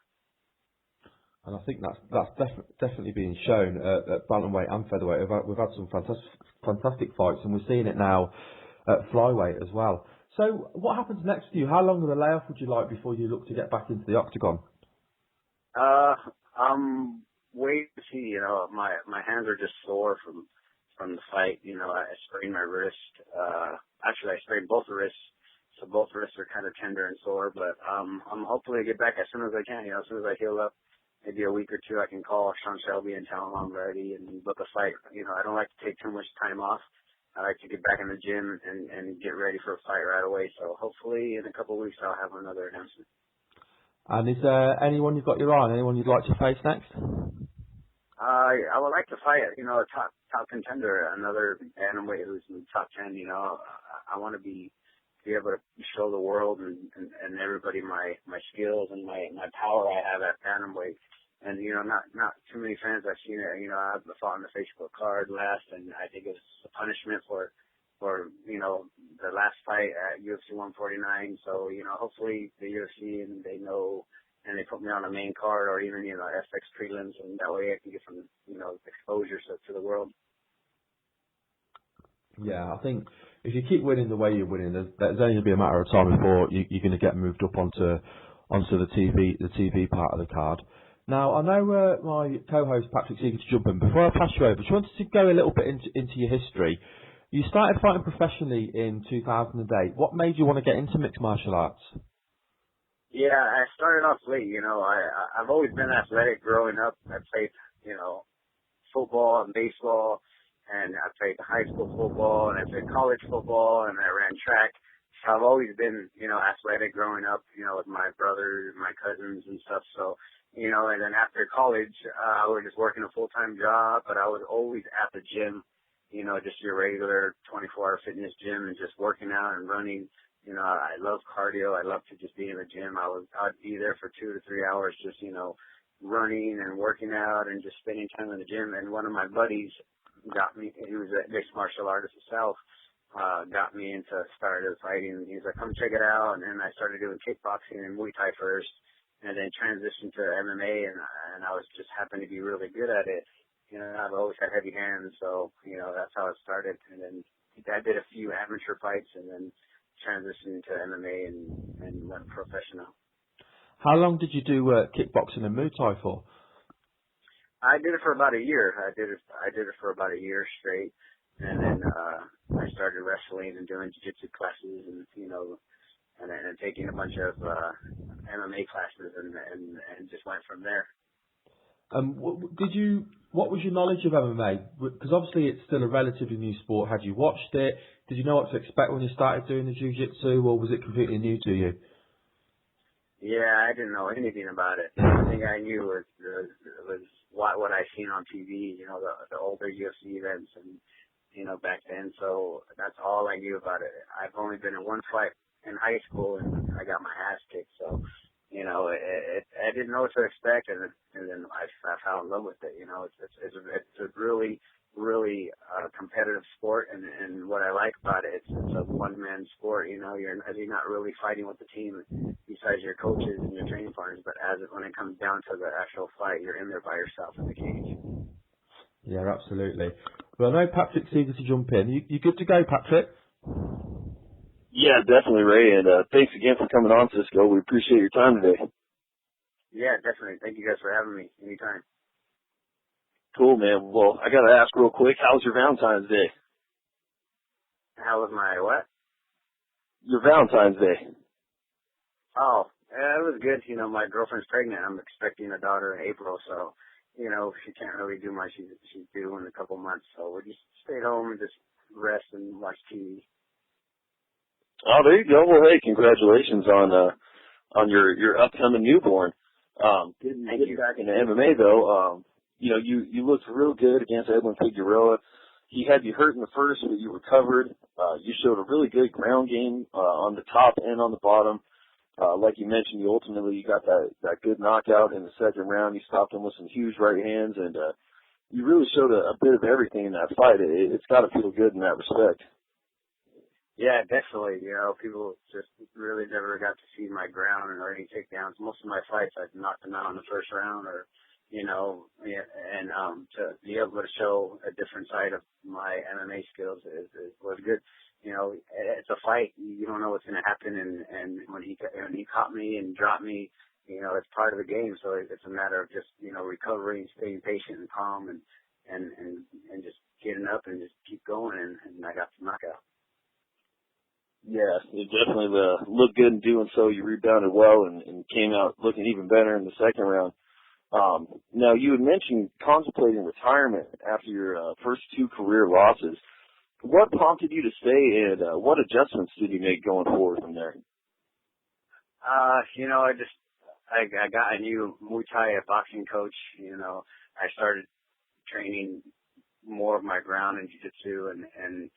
And I think that's definitely being shown at bantamweight and featherweight. We've had some fantastic fights, and we're seeing it now at flyweight as well. So what happens next for you? How long of a layoff would you like before you look to get back into the octagon? I'm waiting to see. My hands are just sore from the fight. I sprained my wrist. Actually, I sprained both wrists. So both wrists are kind of tender and sore, but I'm hopefully get back as soon as I can. As soon as I heal up, maybe a week or two, I can call Sean Shelby and tell him I'm ready and book a fight. I don't like to take too much time off. I like to get back in the gym and get ready for a fight right away. So hopefully in a couple of weeks I'll have another announcement. And is there anyone you've got your eye on? Anyone you'd like to face next? I would like to fight, a top contender, another bantamweight who's in the top 10. I want to be able to show the world and everybody my skills and my power I have at bantamweight. And, not too many fans I've seen it. I've fought on the Facebook card last, and I think it was a punishment for the last fight at UFC 149. So, hopefully the UFC and they know, and they put me on the main card or even, FX prelims, and that way I can get some, exposure to the world. Yeah, I think if you keep winning the way you're winning, there's only going to be a matter of time before you're going to get moved up onto the TV part of the card. Now, I know my co-host Patrick's eager to jump in. Before I pass you over, just wanted to go a little bit into your history. You started fighting professionally in 2008. What made you want to get into mixed martial arts? Yeah, I started off late. I've always been athletic growing up. I played, football and baseball. And I played high school football, and I played college football, and I ran track. So I've always been, athletic growing up, with my brothers, my cousins and stuff. So, and then after college, I was just working a full-time job, but I was always at the gym, just your regular 24-hour fitness gym and just working out and running. I love cardio. I love to just be in the gym. I'd be there for 2 to 3 hours just, running and working out and just spending time in the gym. And one of my buddies got me, he was a mixed martial artist himself, got me into started fighting. He was like, come check it out. And then I started doing kickboxing and Muay Thai first, and then transitioned to MMA, and I was just happened to be really good at it. I've always had heavy hands, so, that's how it started. And then I did a few amateur fights and then transitioned to MMA and went professional. How long did you do kickboxing and Muay Thai for? I did it for about a year. I did it for about a year straight, and then I started wrestling and doing jiu-jitsu classes, and and taking a bunch of MMA classes, and just went from there. What was your knowledge of MMA? Because obviously it's still a relatively new sport. Had you watched it? Did you know what to expect when you started doing the jiu-jitsu, or was it completely new to you? Yeah, I didn't know anything about it. The only thing I knew was what I seen on TV, the older UFC events and, back then. So that's all I knew about it. I've only been in one fight in high school and I got my ass kicked. So, I didn't know what to expect, and then I fell in love with it. It's a really competitive sport, and what I like about it, it's a one-man sport. You're not really fighting with the team besides your coaches and your training partners, but when it comes down to the actual fight, you're in there by yourself in the cage. Yeah, absolutely. Well, I know Patrick's eager to jump in. You good to go, Patrick? Yeah, definitely, Ray, and thanks again for coming on, Cisco. We appreciate your time today. Yeah, definitely. Thank you guys for having me anytime. Cool, man. Well, I got to ask real quick, how was your Valentine's Day? How was my what? Your Valentine's Day. Oh, it was good. You know, my girlfriend's pregnant. I'm expecting a daughter in April, so, you know, she can't really do much. She's due in a couple months, so we just stayed home and just rest and watch TV. Oh, there you go. Well, hey, congratulations on your upcoming newborn. Getting back into MMA though, you know, you looked real good against Edwin Figueroa. He had you hurt in the first, but you recovered. You showed a really good ground game on the top and on the bottom. Like you mentioned, you ultimately got that good knockout in the second round. You stopped him with some huge right hands, and you really showed a bit of everything in that fight. It's got to feel good in that respect. Yeah, definitely. You know, people just really never got to see my ground or any takedowns. Most of my fights, I've knocked them out in the first round, or, you know, yeah, and to be able to show a different side of my MMA skills was good. You know, it's a fight. You don't know what's going to happen, and when he caught me and dropped me, you know, it's part of the game. So it's a matter of just, you know, recovering, staying patient and calm, and just getting up and just keep going, and I got the knockout. Yeah, it definitely looked good in doing so. You rebounded well and came out looking even better in the second round. Now, you had mentioned contemplating retirement after your first two career losses. What prompted you to stay, and what adjustments did you make going forward from there? You know, I got a new Muay Thai boxing coach. You know, I started training more of my ground and jiu-jitsu, and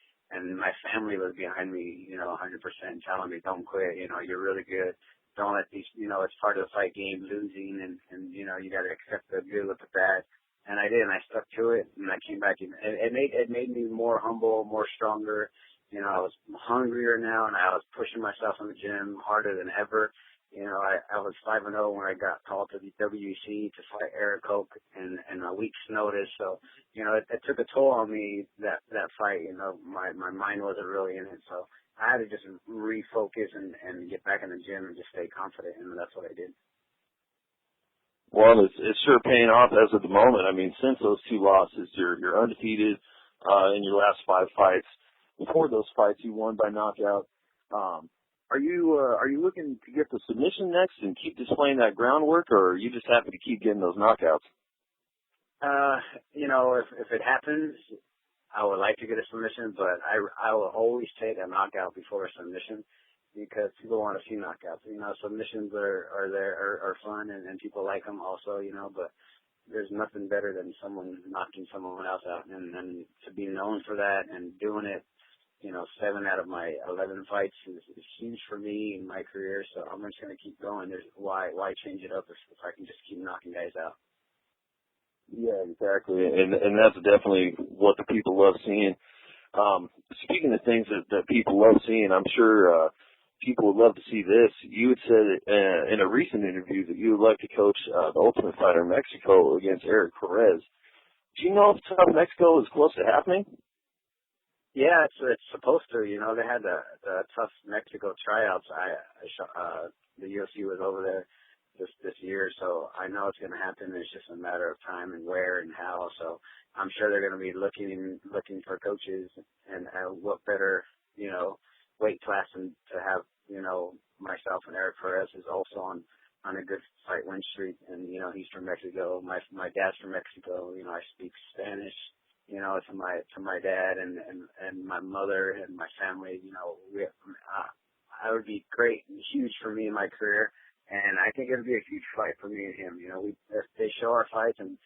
my family was behind me, you know, 100%, telling me, don't quit, you know, you're really good. Don't let these, you know, it's part of the fight game, losing, and you know, you got to accept the good with the bad. And I did, and I stuck to it, and I came back, and it made me more humble, more stronger. You know, I was hungrier now, and I was pushing myself in the gym harder than ever. You know, I was 5-0 when I got called to the WEC to fight Eric Koch in a week's notice. So, you know, it took a toll on me, that fight. You know, my mind wasn't really in it. So I had to just refocus and get back in the gym and just stay confident, and that's what I did. Well, it's sure paying off as of the moment. I mean, since those two losses, you're undefeated in your last 5 fights. Before those fights, you won by knockout. Are you looking to get the submission next and keep displaying that groundwork, or are you just happy to keep getting those knockouts? You know, if it happens, I would like to get a submission, but I will always take a knockout before a submission, because people want to see knockouts. You know, submissions are fun, and people like them also, you know, but there's nothing better than someone knocking someone else out, and to be known for that and doing it, you know, 7 out of my 11 fights is huge for me in my career, so I'm just going to keep going. There's why change it up if I can just keep knocking guys out. Yeah, exactly, and that's definitely what the people love seeing. Speaking of things that people love seeing, I'm sure people would love to see this. You had said in a recent interview that you would like to coach the Ultimate Fighter Mexico against Eric Perez. Do you know if TUF Mexico is close to happening? Yeah, it's supposed to. You know, they had the TUF Mexico tryouts. The UFC was over there this year, so I know it's going to happen. It's just a matter of time and where and how. So I'm sure they're going to be looking for coaches, and what better, you know, weight class than to have, you know, myself and Eric Perez is also on a good fight win streak, and you know, he's from Mexico. My dad's from Mexico. You know, I speak Spanish, you know, to my dad and my mother and my family. You know, I would be great, huge for me in my career, and I think it would be a huge fight for me and him. You know, if they show our fights and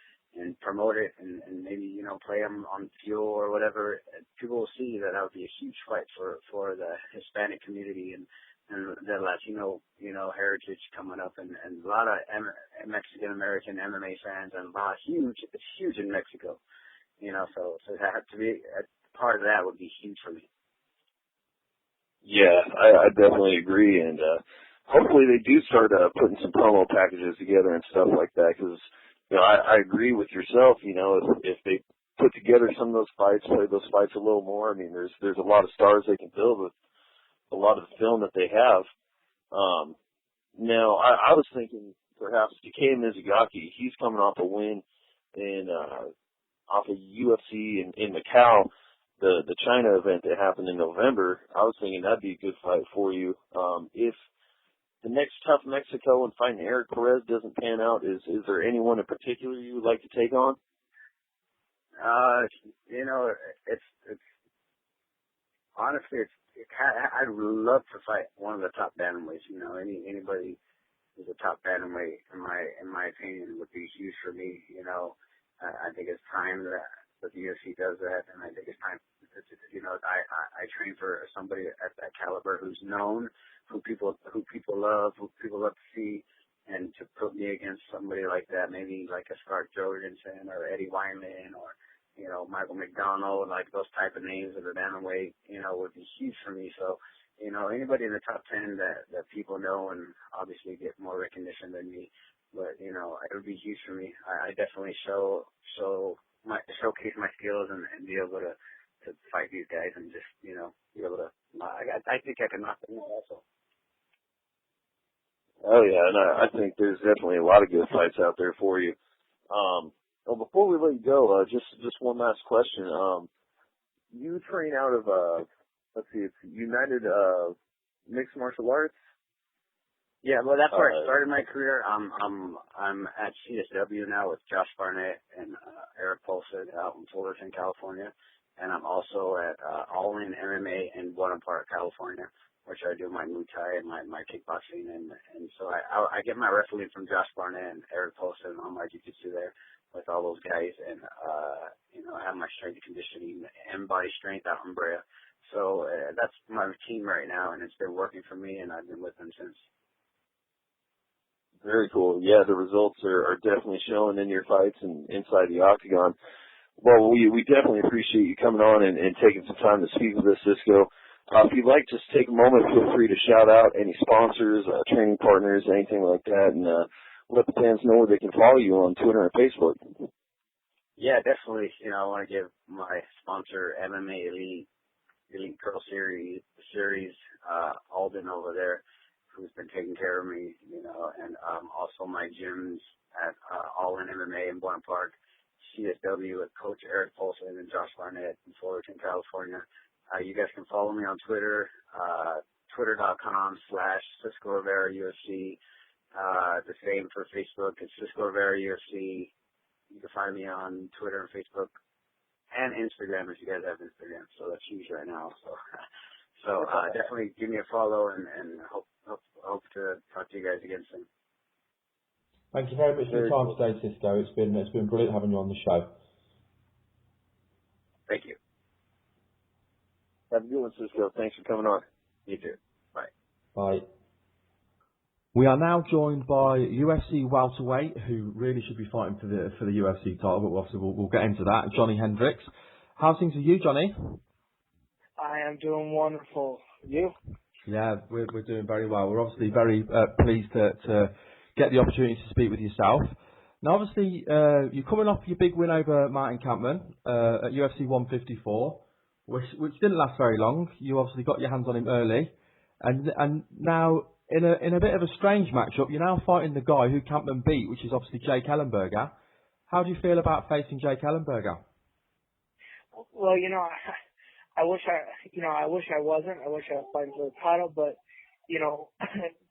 promote it and maybe, you know, play them on Fuel or whatever, people will see that would be a huge fight for the Hispanic community and the Latino, you know, heritage coming up, and a lot of Mexican American MMA fans, and it's huge in Mexico. You know, so to be a part of that would be huge for me. Yeah, I definitely agree, and hopefully they do start putting some promo packages together and stuff like that, because, you know, I agree with yourself. You know, if they put together some of those fights, play those fights a little more, I mean, there's a lot of stars they can build a lot of the film that they have. Now, I was thinking perhaps Takei Mizugaki, he's coming off a win in off of UFC in Macau, the China event that happened in November. I was thinking that'd be a good fight for you. If the next TUF Mexico and fighting Eric Perez doesn't pan out, is there anyone in particular you would like to take on? You know, it's honestly, I'd love to fight one of the top bantamweights. You know, anybody who's a top bantamweight, in my opinion, would be huge for me. You know, I think it's time that the UFC does that, and I think it's time. You know, I train for somebody at that caliber who's known, who people love, who people love to see, and to put me against somebody like that, maybe like a Scarlett Jorgensen or Eddie Wyman or, you know, Michael McDonald, like those type of names of the bantamweight, you know, would be huge for me. So, you know, anybody in the top 10 that people know and obviously get more recognition than me, but, you know, it would be huge for me. I definitely showcase my skills and be able to fight these guys and just, you know, be able to, I think I can knock them out also. Oh yeah, and I think there's definitely a lot of good fights out there for you. Well, before we let you go, just one last question. You train out of let's see, it's United Mixed Martial Arts. Yeah, well, that's where I started my career. I'm at CSW now with Josh Barnett and Eric Polson out in Fullerton, California, and I'm also at All In MMA in Buena Park, California, which I do my Muay Thai and my kickboxing, and so I get my wrestling from Josh Barnett and Eric Polson on my jiu-jitsu there with all those guys, and you know, I have my strength and conditioning and body strength out in Brea. So that's my routine right now, and it's been working for me, and I've been with them since. Very cool. Yeah, the results are definitely showing in your fights and inside the octagon. Well, we definitely appreciate you coming on and taking some time to speak with us, Cisco. If you'd like, just take a moment, feel free to shout out any sponsors, training partners, anything like that, and let the fans know where they can follow you on Twitter and Facebook. Yeah, definitely. You know, I want to give my sponsor, MMA Elite Pro Series, Alden over there, who's been taking care of me, you know, and also my gyms at All In MMA in Buena Park, CSW with Coach Eric Polson and Josh Barnett in Fullerton, California. You guys can follow me on Twitter, twitter.com/Cisco Rivera UFC. The same for Facebook. It's Cisco Rivera UFC. You can find me on Twitter and Facebook and Instagram if you guys have Instagram. So that's huge right now. So definitely give me a follow and hope to talk to you guys again soon. Thank you very much for your time today, Cisco. It's been brilliant having you on the show. Thank you. Have a good one, Cisco. Thanks for coming on. You too. Bye. Bye. We are now joined by UFC welterweight, who really should be fighting for the UFC title, but obviously we'll get into that. Johny Hendricks. How's things with you, Johnny? I am doing wonderful. You? Yeah, we're doing very well. We're obviously very pleased to get the opportunity to speak with yourself. Now, obviously, you're coming off your big win over Martin Kampmann at UFC 154, which didn't last very long. You obviously got your hands on him early, and now in a bit of a strange matchup, you're now fighting the guy who Kampmann beat, which is obviously Jake Ellenberger. How do you feel about facing Jake Ellenberger? Well, you know, I wish I wasn't. I wish I was fighting for the title, but you know,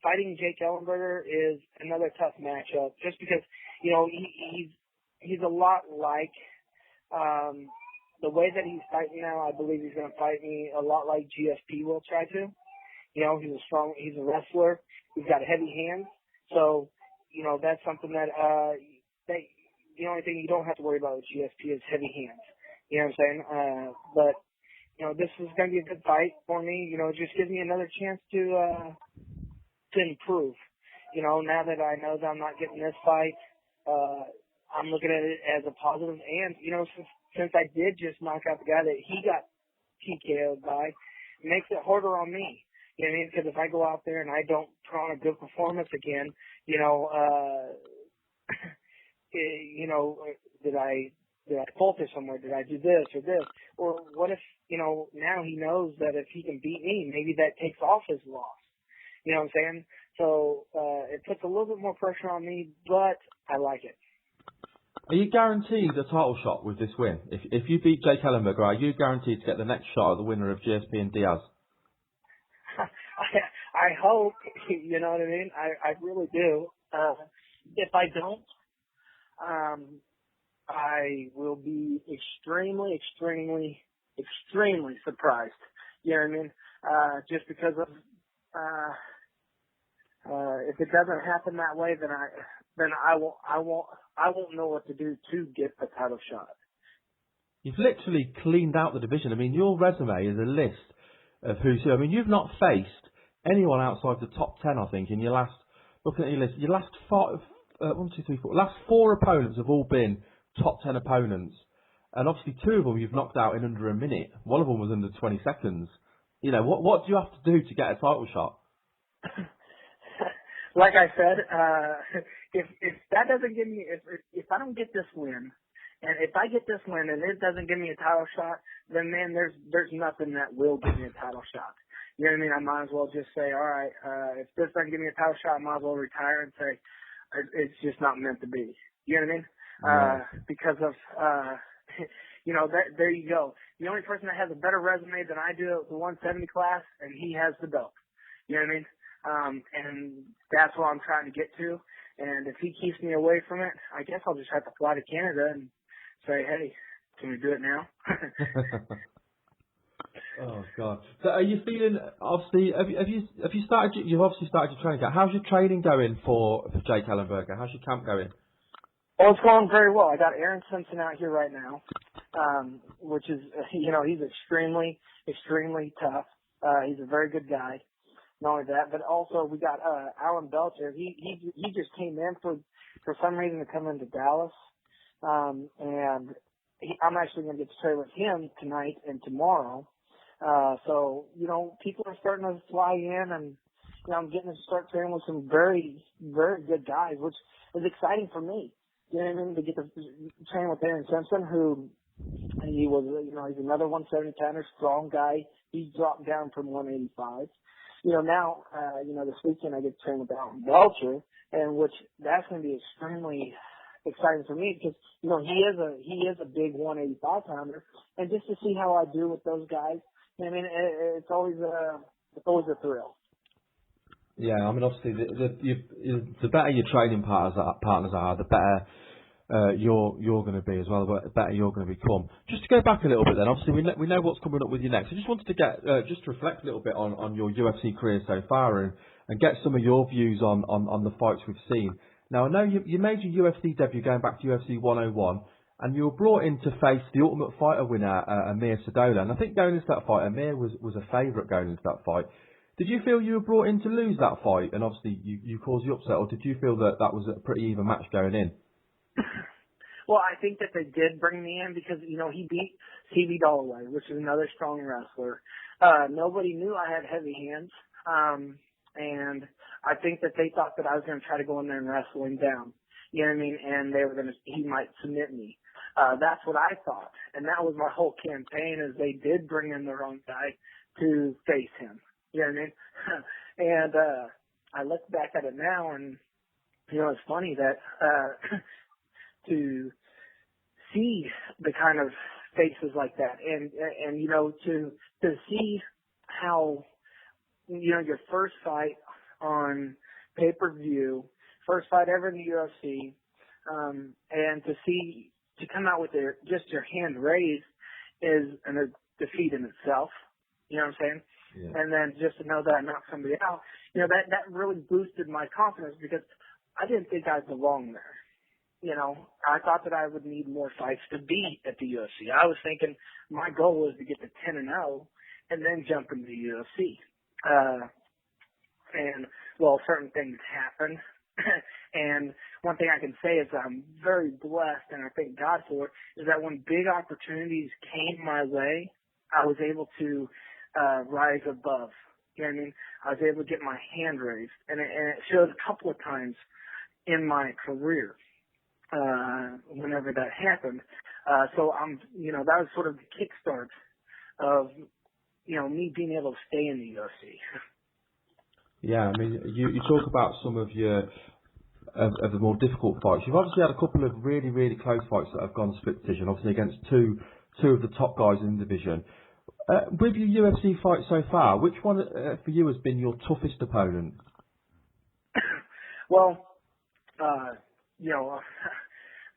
fighting Jake Ellenberger is another tough matchup. Just because, you know, he's a lot like the way that he's fighting now. I believe he's going to fight me a lot like GSP will try to. You know, he's a wrestler. He's got heavy hands. So, you know, that's something that the only thing you don't have to worry about with GSP is heavy hands. You know what I'm saying? But you know, this is going to be a good fight for me. You know, it just gives me another chance to improve. You know, now that I know that I'm not getting this fight, I'm looking at it as a positive. And, you know, since I did just knock out the guy that he got TKO'd by, it makes it harder on me. You know what I mean? Because if I go out there and I don't put on a good performance again, you know, did I did I falter somewhere? Did I do this or this? Or what if, now he knows that if he can beat me, maybe that takes off his loss. You know what I'm saying? So it puts a little bit more pressure on me, but I like it. Are you guaranteed a title shot with this win? If you beat Jake Ellenberger, are you guaranteed to get the next shot at the winner of GSP and Diaz? I hope, you know what I mean? I really do. If I don't, I will be extremely, extremely, extremely surprised. You know what I mean? Just because of, if it doesn't happen that way, then I won't know what to do to get the title shot. You've literally cleaned out the division. I mean, your resume is a list of who's who. I mean, you've not faced anyone outside the top 10, I think, in your last, looking at your list, your last last four opponents have all been top 10 opponents. And obviously 2 of them you've knocked out in under a minute. One of them was under 20 seconds. You know, what do you have to do to get a title shot? Like I said, if that doesn't give me, if I don't get this win, and if I get this win and it doesn't give me a title shot, then man, there's nothing that will give me a title shot. You know what I mean? I might as well just say, all right, if this doesn't give me a title shot, I might as well retire and say it's just not meant to be. You know what I mean? Because of, there you go. The only person that has a better resume than I do at the 170 class, and he has the belt. You know what I mean? And that's what I'm trying to get to. And if he keeps me away from it, I guess I'll just have to fly to Canada and say, hey, can we do it now? Oh God! So are you feeling? Obviously, have you started? You've obviously started your training camp. How's your training going for Jake Ellenberger? How's your camp going? Oh, it's going very well. I got Aaron Simpson out here right now, which is, he's extremely, extremely tough. He's a very good guy. Not only that, but also we got Alan Belcher. He just came in for some reason to come into Dallas, and I'm actually going to get to train with him tonight and tomorrow. So people are starting to fly in, and I'm getting to start training with some very, very good guys, which is exciting for me. You know what I mean? To get to train with Aaron Simpson, who he was, he's another 170 pounder, strong guy. He dropped down from 185. Now, this weekend I get to train with Alan Belcher, and which that's going to be extremely exciting for me because, he is a big 185 pounder, and just to see how I do with those guys, I mean, it's always a thrill. Yeah, I mean, obviously, the better your training partners are, the better you're going to be as well, the better you're going to become. Just to go back a little bit then, obviously, we know what's coming up with you next. I just wanted to get, just to reflect a little bit on your UFC career so far and get some of your views on the fights we've seen. Now, I know you made your UFC debut going back to UFC 101, and you were brought in to face the Ultimate Fighter winner, Amir Sadola. And I think going into that fight, Amir was a favourite going into that fight. Did you feel you were brought in to lose that fight, and obviously you caused the upset, or did you feel that was a pretty even match going in? Well, I think that they did bring me in because, he beat C.B. Dalloway, which is another strong wrestler. Nobody knew I had heavy hands, and I think that they thought that I was going to try to go in there and wrestle him down. You know what I mean? And he might submit me. That's what I thought. And that was my whole campaign, is they did bring in the wrong guy to face him. You know what I mean? And I look back at it now, and it's funny that to see the kind of faces like that, and to see how your first fight on pay-per-view, first fight ever in the UFC, and to come out with just your hand raised is a defeat in itself. You know what I'm saying? Yeah. And then just to know that I knocked somebody out, that really boosted my confidence because I didn't think I belonged there. I thought that I would need more fights to be at the UFC. I was thinking my goal was to get to 10-0 and then jump into the UFC. Certain things happened. And one thing I can say is I'm very blessed, and I thank God for it, is that when big opportunities came my way, I was able to rise above. You know what I mean? I was able to get my hand raised, and it showed a couple of times in my career whenever that happened. So that was sort of the kickstart of, me being able to stay in the UFC. Yeah, I mean, you talk about some of of the more difficult fights. You've obviously had a couple of really, really close fights that have gone split decision, obviously against two of the top guys in the division. With your UFC fights so far, which one for you has been your toughest opponent? Well,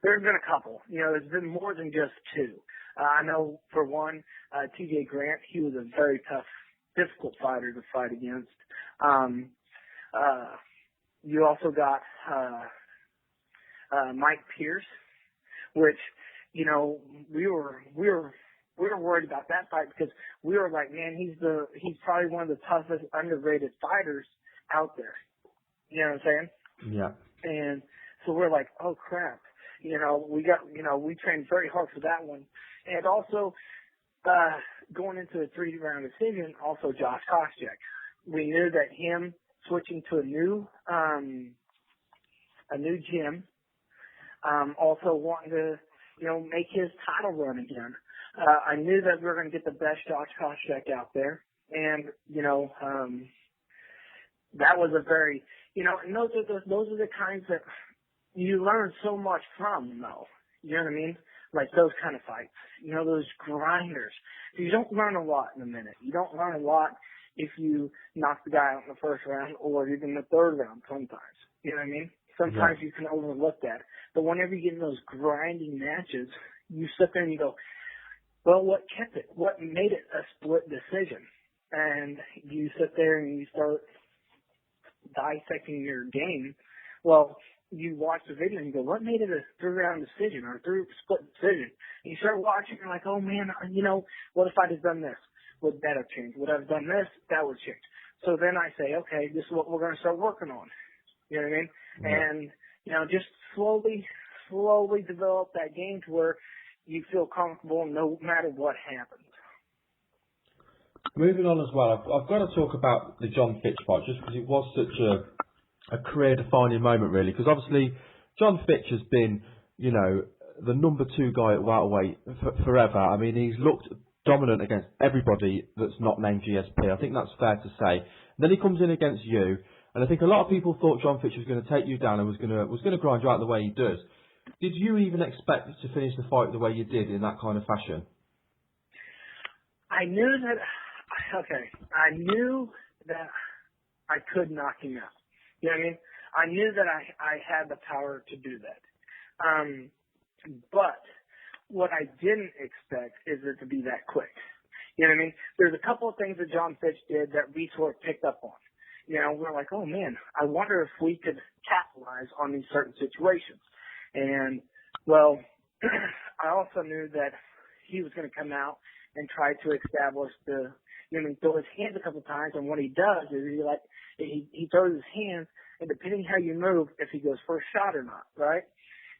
there's been a couple. There's been more than just two. I know for one, TJ Grant, he was a very tough, difficult fighter to fight against. You also got Mike Pierce, which, we were worried about that fight because we were like, man, he's probably one of the toughest underrated fighters out there. You know what I'm saying? Yeah. And so we're like, oh crap. We trained very hard for that one. And also, going into a 3-round decision, also Josh Koscheck. We knew that him switching to a new gym, also wanting to, make his title run again. I knew that we were going to get the best Josh Koscheck out there. And, that was a very, and those are the kinds that you learn so much from, though. You know what I mean? Like those kind of fights. Those grinders. You don't learn a lot in a minute. You don't learn a lot if you knock the guy out in the first round or even the third round sometimes. You know what I mean? Sometimes you can overlook that. But whenever you get in those grinding matches, you sit there and you go, well, what kept it? What made it a split decision? And you sit there and you start dissecting your game. Well, you watch the video and you go, what made it a 3-round decision or a split decision? And you start watching and you're like, oh man, what if I'd have done this? Would that have changed? Would I have done this? That would change. So then I say, okay, this is what we're going to start working on. You know what I mean? Yeah. And, just slowly develop that game to where you feel comfortable no matter what happens. Moving on as well, I've got to talk about the John Fitch fight just because it was such a career-defining moment, really. Because obviously, John Fitch has been, the number 2 guy at welterweight forever. I mean, he's looked dominant against everybody that's not named GSP. I think that's fair to say. And then he comes in against you, and I think a lot of people thought John Fitch was going to take you down and was going to grind you out the way he does. Did you even expect to finish the fight the way you did in that kind of fashion? I knew that I could knock him out. You know what I mean? I knew that I had the power to do that. But what I didn't expect is it to be that quick. You know what I mean? There's a couple of things that John Fitch did that we sort of picked up on. We're like, oh man, I wonder if we could capitalize on these certain situations. And, well, I also knew that he was going to come out and try to establish throw his hands a couple times, and what he does is he throws his hands, and depending how you move, if he goes for a shot or not, right?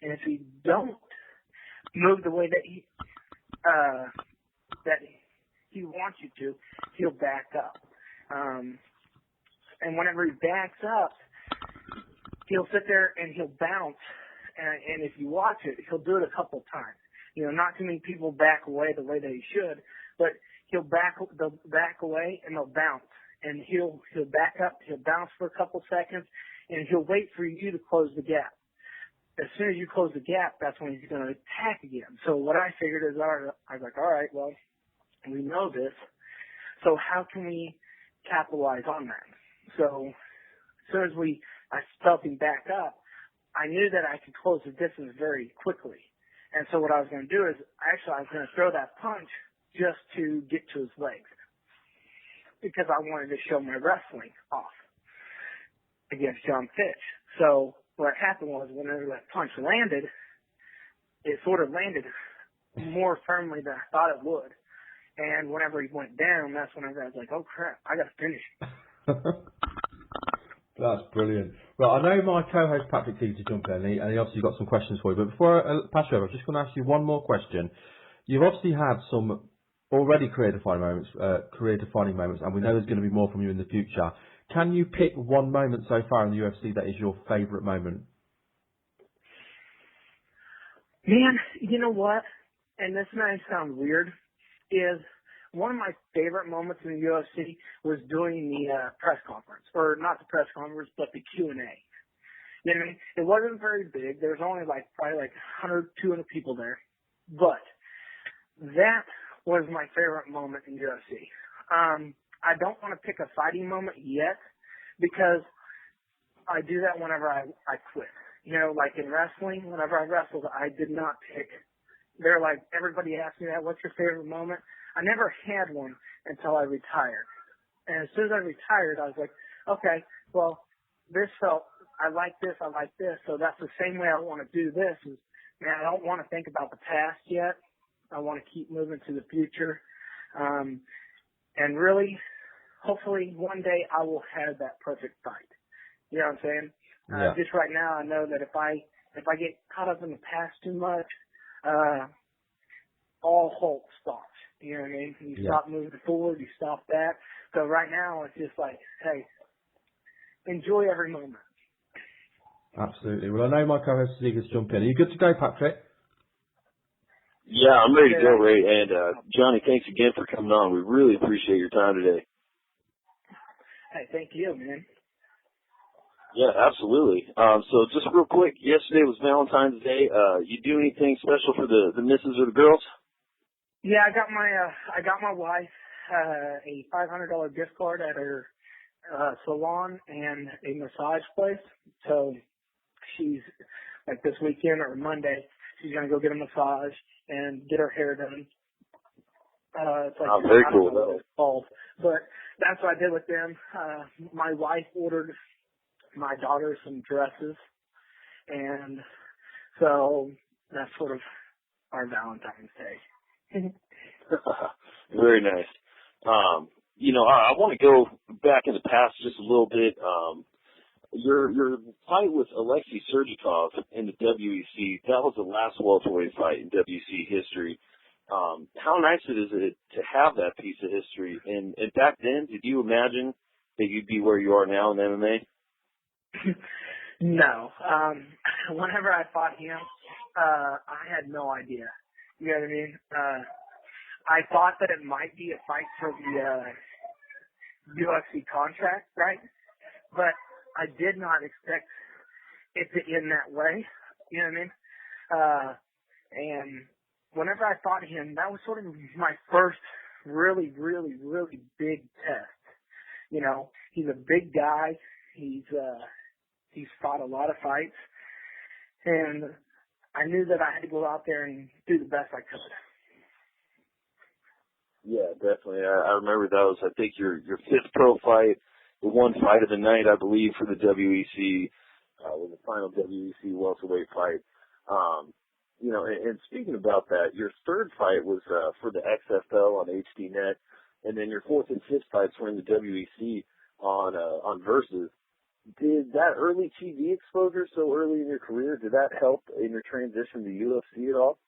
And if he don't move the way that he wants you to, he'll back up. And whenever he backs up, he'll sit there and he'll bounce, and if you watch it, he'll do it a couple times. Not too many people back away the way that he should, but they'll back away and they'll bounce. And he'll back up, he'll bounce for a couple seconds, and he'll wait for you to close the gap. As soon as you close the gap, that's when he's going to attack again. So what I figured is, I was like, all right, well, we know this, so how can we capitalize on that? So as soon as I felt him back up, I knew that I could close the distance very quickly. And so what I was going to do is, I was going to throw that punch just to get to his legs, because I wanted to show my wrestling off against John Fitch. So what happened was, whenever that punch landed, it sort of landed more firmly than I thought it would. And whenever he went down, that's whenever I was like, oh crap, I got to finish him. That's brilliant. Well, I know my co-host Patrick needs to jump in, and he obviously got some questions for you. But before I pass you over, I'm just going to ask you one more question. You've obviously had some already career-defining moments, and we know there's going to be more from you in the future. Can you pick one moment so far in the UFC that is your favourite moment? Man, you know what? and this may sound weird, is one of my favorite moments in the UFC was doing the press conference, or not the press conference, but the Q&A. You know what I mean? It wasn't very big. There was only probably 100, 200 people there. But that was my favorite moment in UFC. I don't want to pick a fighting moment yet because I do that whenever I quit. You know, like in wrestling, whenever I wrestled, I did not pick. They're like, everybody asked me that, what's your favorite moment? I never had one until I retired. And as soon as I retired, I was like, okay, well, this felt, I like this, so that's the same way I want to do this. Is, man, I don't want to think about the past yet. I want to keep moving to the future. And really, hopefully, one day I will have that perfect fight. You know what I'm saying? Yeah. Just right now, I know that if I get caught up in the past too much, all hope stops. You know what I mean? You stop moving forward, you stop that. So right now, it's just like, hey, enjoy every moment. Absolutely. Well, I know my co-host is eager to jump in. Are you good to go, Patrick? Yeah, I'm ready to go, Ray. And Johnny, thanks again for coming on. We really appreciate your time today. Hey, thank you, man. Yeah, absolutely. So just real quick, yesterday was Valentine's Day. You do anything special for the missus or the girls? Yeah, I got my wife a $500 gift card at her salon and a massage place. So she's like this weekend or Monday, she's gonna go get a massage and get her hair done. It's like, very I don't cool. know what it's called, but that's what I did with them. My wife ordered my daughter some dresses, and so that's sort of our Valentine's Day. Very nice. You know, I want to go back in the past just a little bit. Your fight with Alexei Sergikov in the WEC, that was the last welterweight fight in WEC history. How nice is it to have that piece of history? And back then, did you imagine that you'd be where you are now in MMA? No. Whenever I fought him, I had no idea. You know what I mean? I thought that it might be a fight for the UFC contract, right? But I did not expect it to end that way. You know what I mean? And whenever I fought him, that was sort of my first really, really, really big test. You know, he's a big guy. He's fought a lot of fights, and I knew that I had to go out there and do the best I could. Yeah, definitely. I remember that was, I think, your fifth pro fight, the one fight of the night, I believe, for the WEC, was the final WEC welterweight fight. You know, and speaking about that, your third fight was for the XFL on HDNet, and then your fourth and fifth fights were in the WEC on Versus. Did that early TV exposure so early in your career, did that help in your transition to UFC at all?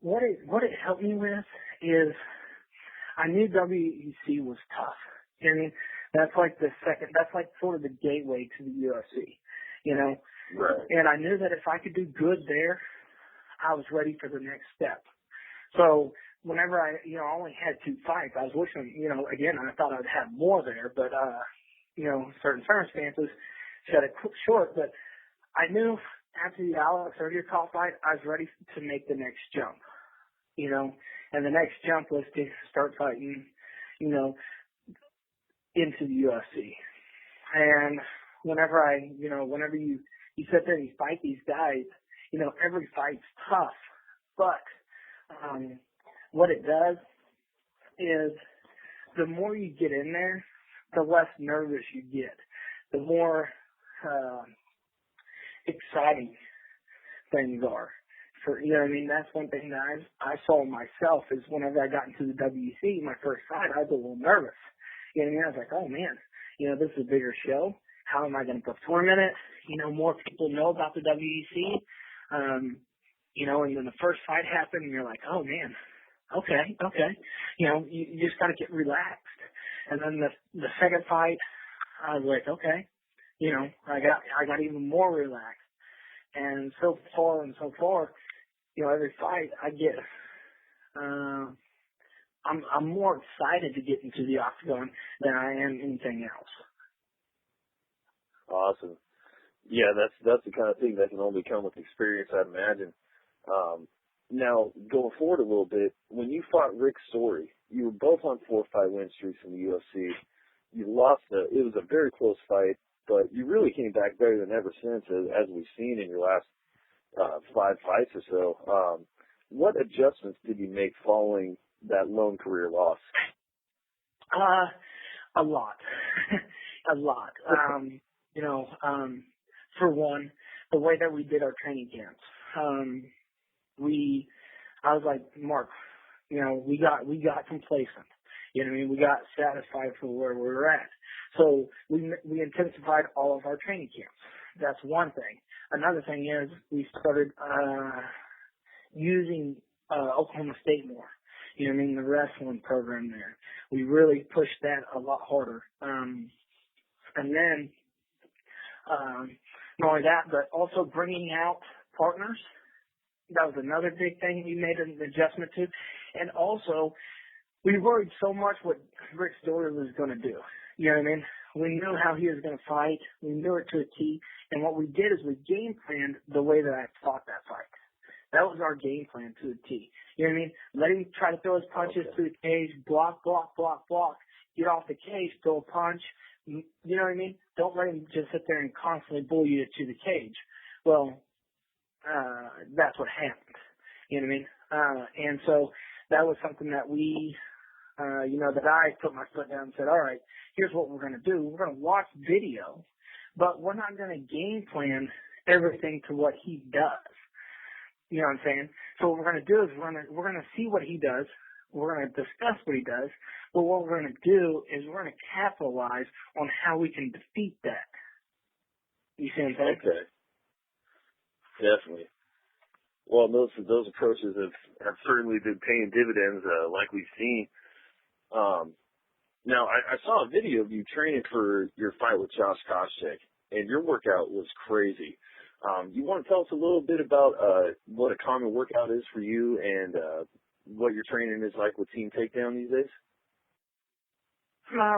What it helped me with is I knew WEC was tough. You know what I mean? That's like sort of the gateway to the UFC, you know? Right. And I knew that if I could do good there, I was ready for the next step. So whenever I only had 2 fights, I was wishing, again, I thought I'd have more there, but, certain circumstances shut it short. But I knew after the Alex Sergikov fight, I was ready to make the next jump, and the next jump was to start fighting, into the UFC. And whenever you sit there and you fight these guys, every fight's tough, but, what it does is the more you get in there, the less nervous you get, the more exciting things are. That's one thing that I saw myself is whenever I got into the WEC, my first fight, I was a little nervous. I was like, oh man, this is a bigger show. How am I going to perform in it? More people know about the WEC. And then the first fight happened and you're like, oh man, okay. You just got to get relaxed. And then the second fight, I was like, okay, I got even more relaxed. And so far, every fight I get, I'm more excited to get into the octagon than I am anything else. Awesome. Yeah, that's the kind of thing that can only come with experience, I'd imagine. Now, going forward a little bit, when you fought Rick Story, you were both on 4-fight win streaks in the UFC. You lost it was a very close fight, but you really came back better than ever since, as we've seen in your last 5 fights or so. What adjustments did you make following that lone career loss? A lot. A lot. For one, the way that we did our training camps. I was like, Mark, we got complacent. You know what I mean? We got satisfied for where we were at. So we intensified all of our training camps. That's one thing. Another thing is we started using Oklahoma State more. You know what I mean? The wrestling program there. We really pushed that a lot harder. And then not only that, but also bringing out partners. That was another big thing we made an adjustment to. And also, we worried so much what Rick Story was going to do. You know what I mean? We knew how he was going to fight. We knew it to a T. And what we did is we game planned the way that I fought that fight. That was our game plan to a T. You know what I mean? Let him try to throw his punches to the cage, block, get off the cage, throw a punch. You know what I mean? Don't let him just sit there and constantly bully you to the cage. Well, that's what happened. You know what I mean? And so that was something that we, that I put my foot down and said, all right, here's what we're going to do. We're going to watch video, but we're not going to game plan everything to what he does. You know what I'm saying? So what we're going to do is we're going to see what he does. We're going to discuss what he does. But what we're going to do is we're going to capitalize on how we can defeat that. You see what I'm saying? Okay. Definitely. Well, those approaches have certainly been paying dividends, like we've seen. Now, I saw a video of you training for your fight with Josh Koscheck, and your workout was crazy. You want to tell us a little bit about what a common workout is for you and what your training is like with Team Takedown these days?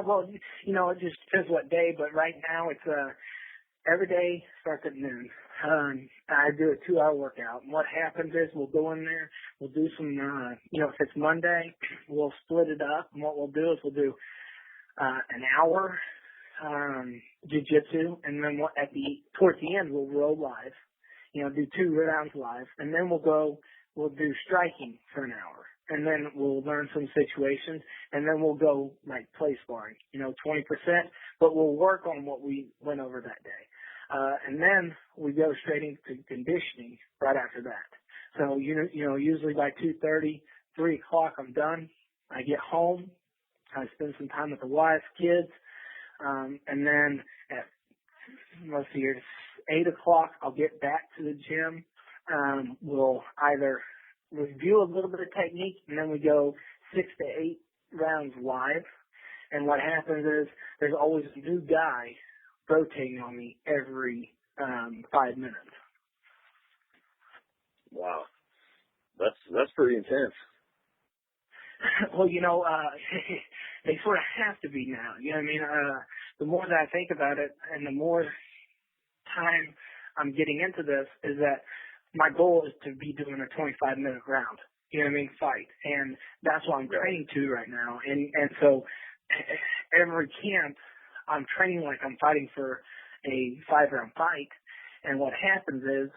Well, it just depends what day, but right now it's every day starts at noon. I do a 2-hour workout. And what happens is we'll go in there, we'll do some, if it's Monday, we'll split it up. And what we'll do is we'll do an hour jiu-jitsu, and then towards the end we'll roll live, do 2 rounds live, and then we'll do striking for an hour, and then we'll learn some situations, and then we'll go like play sparring, 20%, but we'll work on what we went over that day, and then we go straight into conditioning right after that. So usually by 2:30, 3 o'clock I'm done. I get home, I spend some time with the wife, kids. And then at, 8 o'clock, I'll get back to the gym. We'll either review a little bit of technique, and then we go 6 to 8 rounds live. And what happens is there's always a new guy rotating on me every 5 minutes. Wow. That's pretty intense. Well, they sort of have to be now. You know what I mean? The more that I think about it and the more time I'm getting into this is that my goal is to be doing a 25-minute round. You know what I mean? Fight. And that's what I'm training to right now. And so every camp I'm training like I'm fighting for a 5-round fight. And what happens is,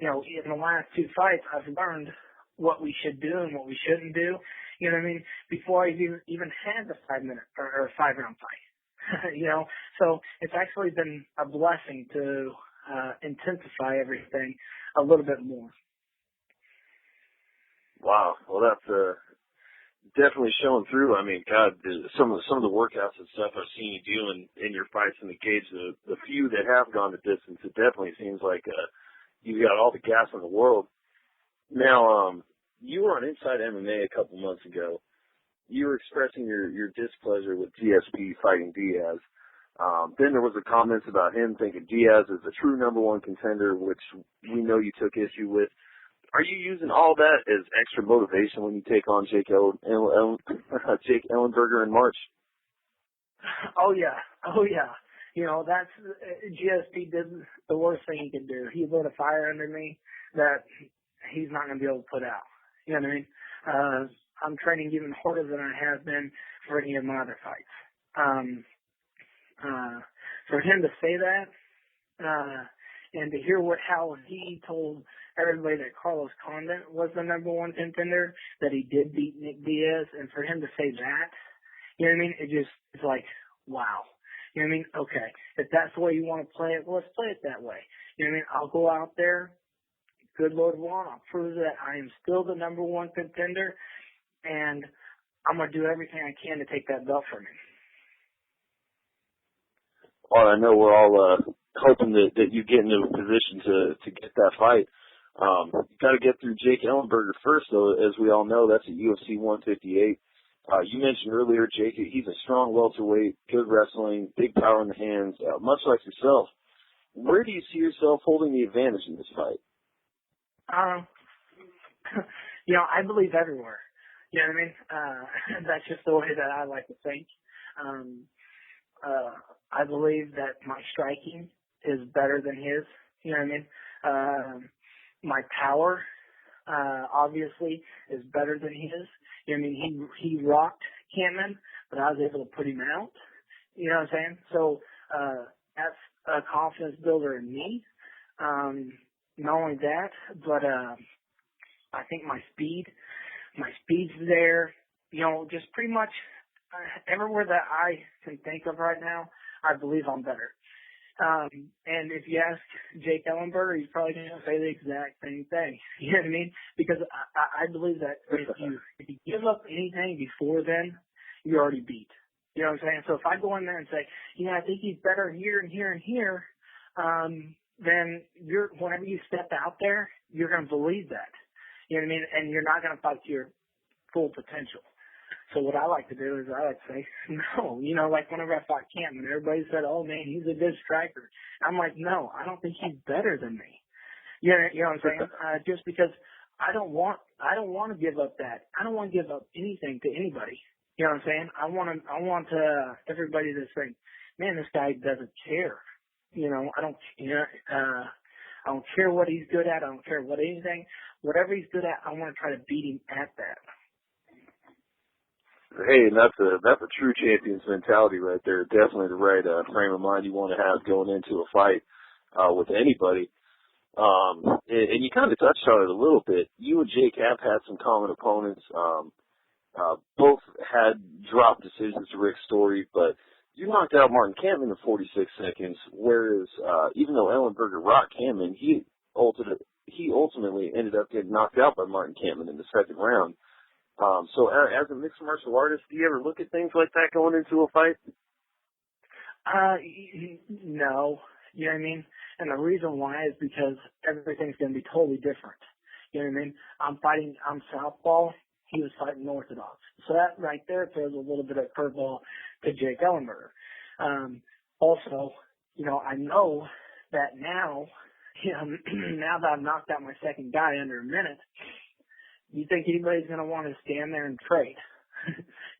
in the last 2 fights, I've learned what we should do and what we shouldn't do, you know what I mean, before I even had the 5-minute or 5-round fight, So it's actually been a blessing to intensify everything a little bit more. Wow. Well, that's definitely showing through. I mean, God, some of the workouts and stuff I've seen you do in your fights in the cage, the few that have gone the distance, it definitely seems like you've got all the gas in the world. Now, you were on Inside MMA a couple months ago. You were expressing your displeasure with GSP fighting Diaz. Then there was the comments about him thinking Diaz is a true number one contender, which we know you took issue with. Are you using all that as extra motivation when you take on Jake Ellenberger in March? Oh yeah. You know, that's GSP did the worst thing he could do. He lit a fire under me that he's not going to be able to put out. You know what I mean? I'm training even harder than I have been for any of my other fights. For him to say that, and to hear how he told everybody that Carlos Condit was the number one contender, that he did beat Nick Diaz, and for him to say that, you know what I mean? It's like, wow. You know what I mean? Okay, if that's the way you want to play it, well, let's play it that way. You know what I mean? I'll go out there, good Lord willing, I'll prove that I am still the number one contender, and I'm going to do everything I can to take that belt from him. Well, I know we're all hoping that you get into a position to get that fight. You got to get through Jake Ellenberger first, though. As we all know, that's at UFC 158. You mentioned earlier, Jake, he's a strong welterweight, good wrestling, big power in the hands, much like yourself. Where do you see yourself holding the advantage in this fight? You know, I believe everywhere. You know what I mean? That's just the way that I like to think. I believe that my striking is better than his. You know what I mean? My power, obviously, is better than his. You know what I mean? He rocked Cameron, but I was able to put him out. You know what I'm saying? So, that's a confidence builder in me. Not only that, but, I think my speed's there. You know, just pretty much everywhere that I can think of right now, I believe I'm better. And if you ask Jake Ellenberger, he's probably going to say the exact same thing. You know what I mean? Because I believe that if you give up anything before then, you're already beat. You know what I'm saying? So if I go in there and say, I think he's better here and here and here, then whenever you step out there, you're going to believe that. You know what I mean? And you're not going to fight to your full potential. So what I like to do is I like to say, no, like whenever I fought Campman, everybody said, oh man, he's a good striker. I'm like, no, I don't think he's better than me. You know what I'm saying? Just because I don't want to give up that. I don't want to give up anything to anybody. You know what I'm saying? I want everybody to think, man, this guy doesn't care. I don't care what he's good at. I don't care what anything. Whatever he's good at, I want to try to beat him at that. Hey, and that's a true champion's mentality right there. Definitely the right frame of mind you want to have going into a fight with anybody. And you kind of touched on it a little bit. You and Jake have had some common opponents. Both had drop decisions to Rick Story, but you knocked out Martin Campman in 46 seconds, whereas even though Ellenberger rocked Campman, he ultimately ended up getting knocked out by Martin Campman in the second round. So as a mixed martial artist, do you ever look at things like that going into a fight? No. You know what I mean? And the reason why is because everything's going to be totally different. You know what I mean? I'm southpaw. He was fighting orthodox. So that right there throws a little bit of curveball to Jake Ellenberger. Also, I know that now, now that I've knocked out my second guy under a minute, you think anybody's going to want to stand there and trade?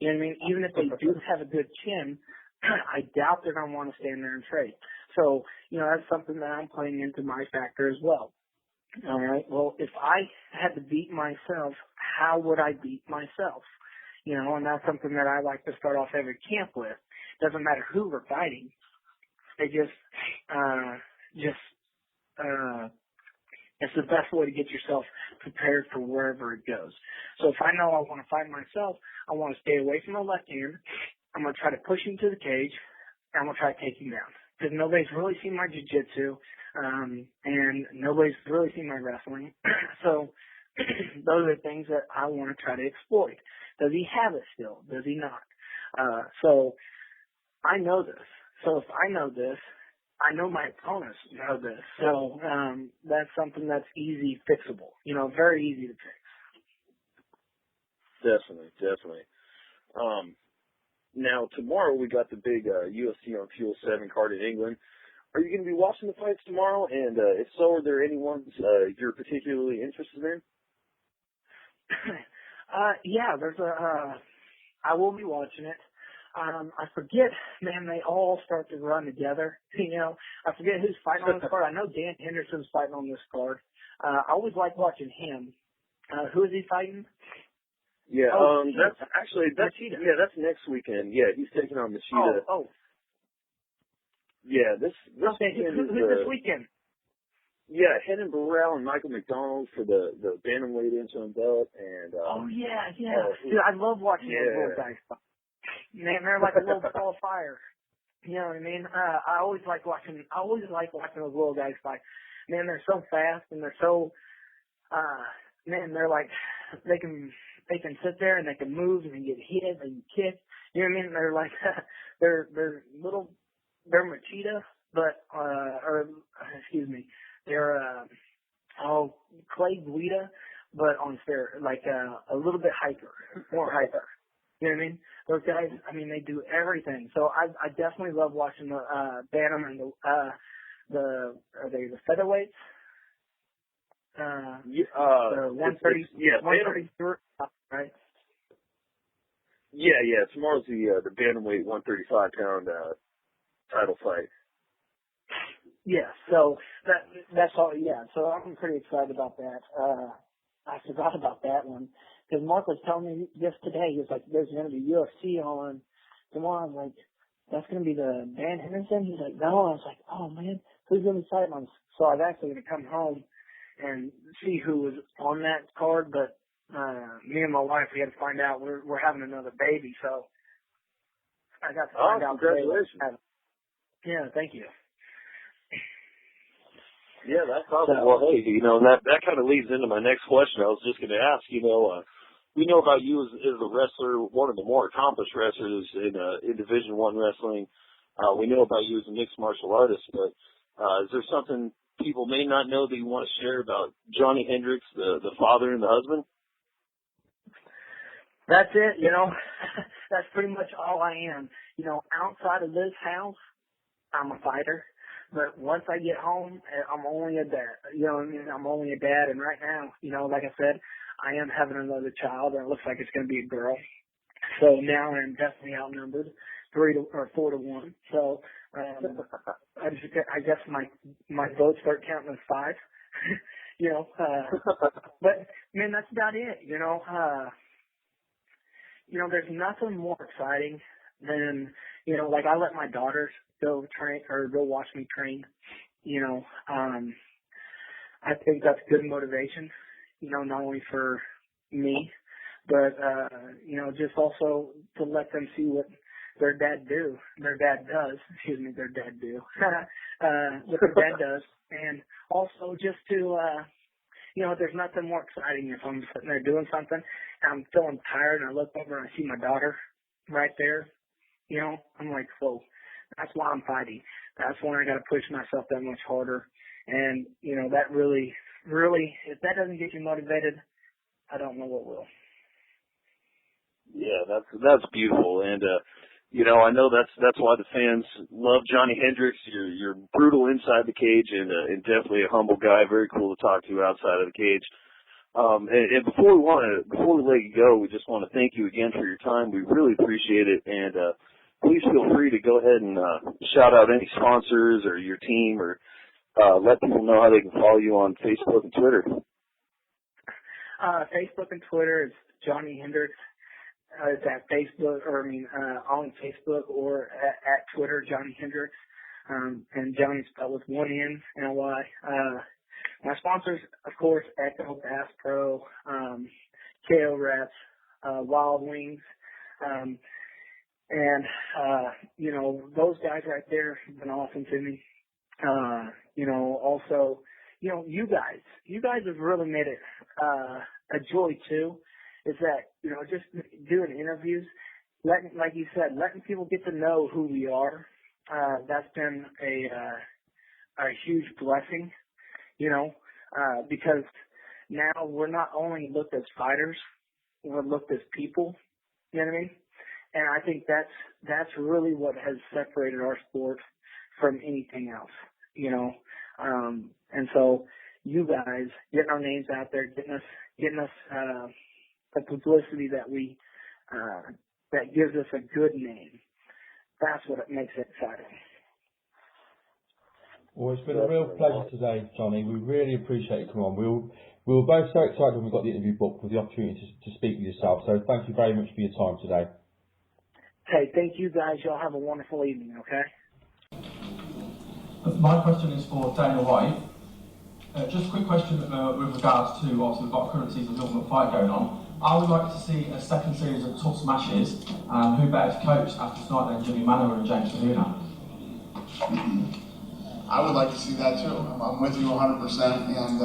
You know what I mean? Even if they do have a good chin, I doubt they're going to want to stand there and trade. So, that's something that I'm playing into my factor as well. All right. Well, if I had to beat myself, how would I beat myself? And that's something that I like to start off every camp with. Doesn't matter who we're fighting. They it's the best way to get yourself prepared for wherever it goes. So if I know I want to fight myself, I want to stay away from the left hand. I'm going to try to push him to the cage, and I'm going to try to take him down. Because nobody's really seen my jiu-jitsu, and nobody's really seen my wrestling. So those are things that I want to try to exploit. Does he have it still? Does he not? So I know this. So if I know this, I know my opponents know this. So that's something that's easy fixable. Very easy to fix. Definitely. Now, tomorrow we got the big UFC on Fuel 7 card in England. Are you going to be watching the fights tomorrow? And if so, are there any ones you're particularly interested in? Yeah, I will be watching it. I forget, man, they all start to run together. I forget who's fighting on this card. I know Dan Henderson's fighting on this card. I always like watching him. Who is he fighting? Yeah, that's next weekend. Yeah, he's taking on Machida. Yeah, this weekend who's this weekend? Yeah, Henan Burrell and Michael McDonald for the bantamweight interim belt, and Dude, I love watching those little guys fight. Man, they're like a little ball of fire. You know what I mean? I always like watching those little guys fight. Man, they're so fast and they're so they're like they can sit there and they can move and get hit and kick. You know what I mean? They're like they're Machida, but they're Clay Guida, but on fair, like a little bit more hyper. You know what I mean? Those guys, I mean, they do everything. So I definitely love watching the Bantam and are they the featherweights? The 130, 133, right? Yeah. Tomorrow's the bantamweight 135 pound title fight. Yeah, so that's all. Yeah, so I'm pretty excited about that. I forgot about that one because Mark was telling me just today. He was like, "There's going to be UFC on tomorrow." I was like, "That's going to be the Dan Henderson." He's like, "No." I was like, "Oh man, who's going to be fighting on?" So I was actually going to come home and see who was on that card, but me and my wife, we had to find out we're having another baby, so I got to find out. Congratulations! Yeah, thank you. Yeah, that's awesome. Well, hey, that kind of leads into my next question. I was just going to ask, we know about you as a wrestler, one of the more accomplished wrestlers in Division I wrestling. We know about you as a mixed martial artist, but is there something people may not know that you want to share about Johny Hendricks, the father and the husband? That's it, that's pretty much all I am. Outside of this house, I'm a fighter. But once I get home, I'm only a dad. I'm only a dad. And right now, like I said, I am having another child, and it looks like it's going to be a girl. So now I'm definitely outnumbered, 4 to 1. So I guess my votes start counting as 5. But man, that's about it. There's nothing more exciting than like I let my daughters go train or go watch me train. I think that's good motivation, not only for me, but just also to let them see what their dad does, what their dad does, and also just to there's nothing more exciting if I'm sitting there doing something and I'm feeling tired and I look over and I see my daughter right there. I'm like, whoa, that's why I'm fighting. That's when I got to push myself that much harder. And, that really, if that doesn't get you motivated, I don't know what will. Yeah, that's beautiful. And, I know that's why the fans love Johny Hendricks. You're brutal inside the cage and definitely a humble guy. Very cool to talk to outside of the cage. And before we let you go, we just want to thank you again for your time. We really appreciate it. And, please feel free to go ahead and shout out any sponsors or your team, or let people know how they can follow you on Facebook and Twitter. Facebook and Twitter is Johny Hendricks. It's at Facebook, on Facebook or at Twitter, Johny Hendricks. And Johnny spelled with one N, N-Y. My sponsors, of course, Echo, Bass Pro, KO Reps, Wild Wings. And those guys right there have been awesome to me. Also, you guys have really made it, a joy too. Is that, just doing interviews, like you said, letting people get to know who we are. That's been a huge blessing, because now we're not only looked as fighters, we're looked as people, you know what I mean? And I think that's really what has separated our sport from anything else, you know. And so you guys getting our names out there, getting us the publicity that we that gives us a good name. That's what it makes it exciting. Well, it's been a real pleasure today, Johnny. We really appreciate you coming on. We were both so excited when we got the interview booked with the opportunity to speak with yourself. So thank you very much for your time today. Hey, thank you guys. Y'all have a wonderful evening, okay? My question is for Dana White. Just a quick question with regards to, obviously, we've got current season of the Ultimate Fight going on. I would like to see a second series of tough smashes, and who better to coach after tonight than Jimmy Manoa and James Kahuna? I would like to see that too. I'm with you 100%, and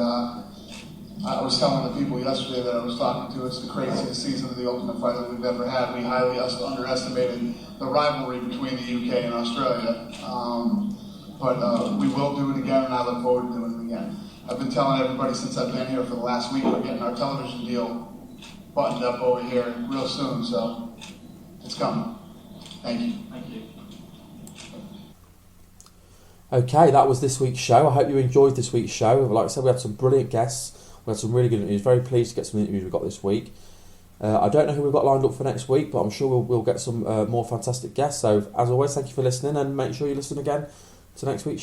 I was telling the people yesterday that I was talking to, it's the craziest season of the Ultimate Fight that we've ever had. We highly underestimated the rivalry between the UK and Australia, but we will do it again, and I look forward to doing it again. I've been telling everybody since I've been here for the last week, we're getting our television deal buttoned up over here real soon, so it's coming. Thank you. Thank you. Okay, that was this week's show. I hope you enjoyed this week's show. Like I said, we had some brilliant guests. We had some really good interviews. Very pleased to get some interviews we got this week. I don't know who we've got lined up for next week, but I'm sure we'll get some more fantastic guests. So, as always, thank you for listening, and make sure you listen again to next week's show.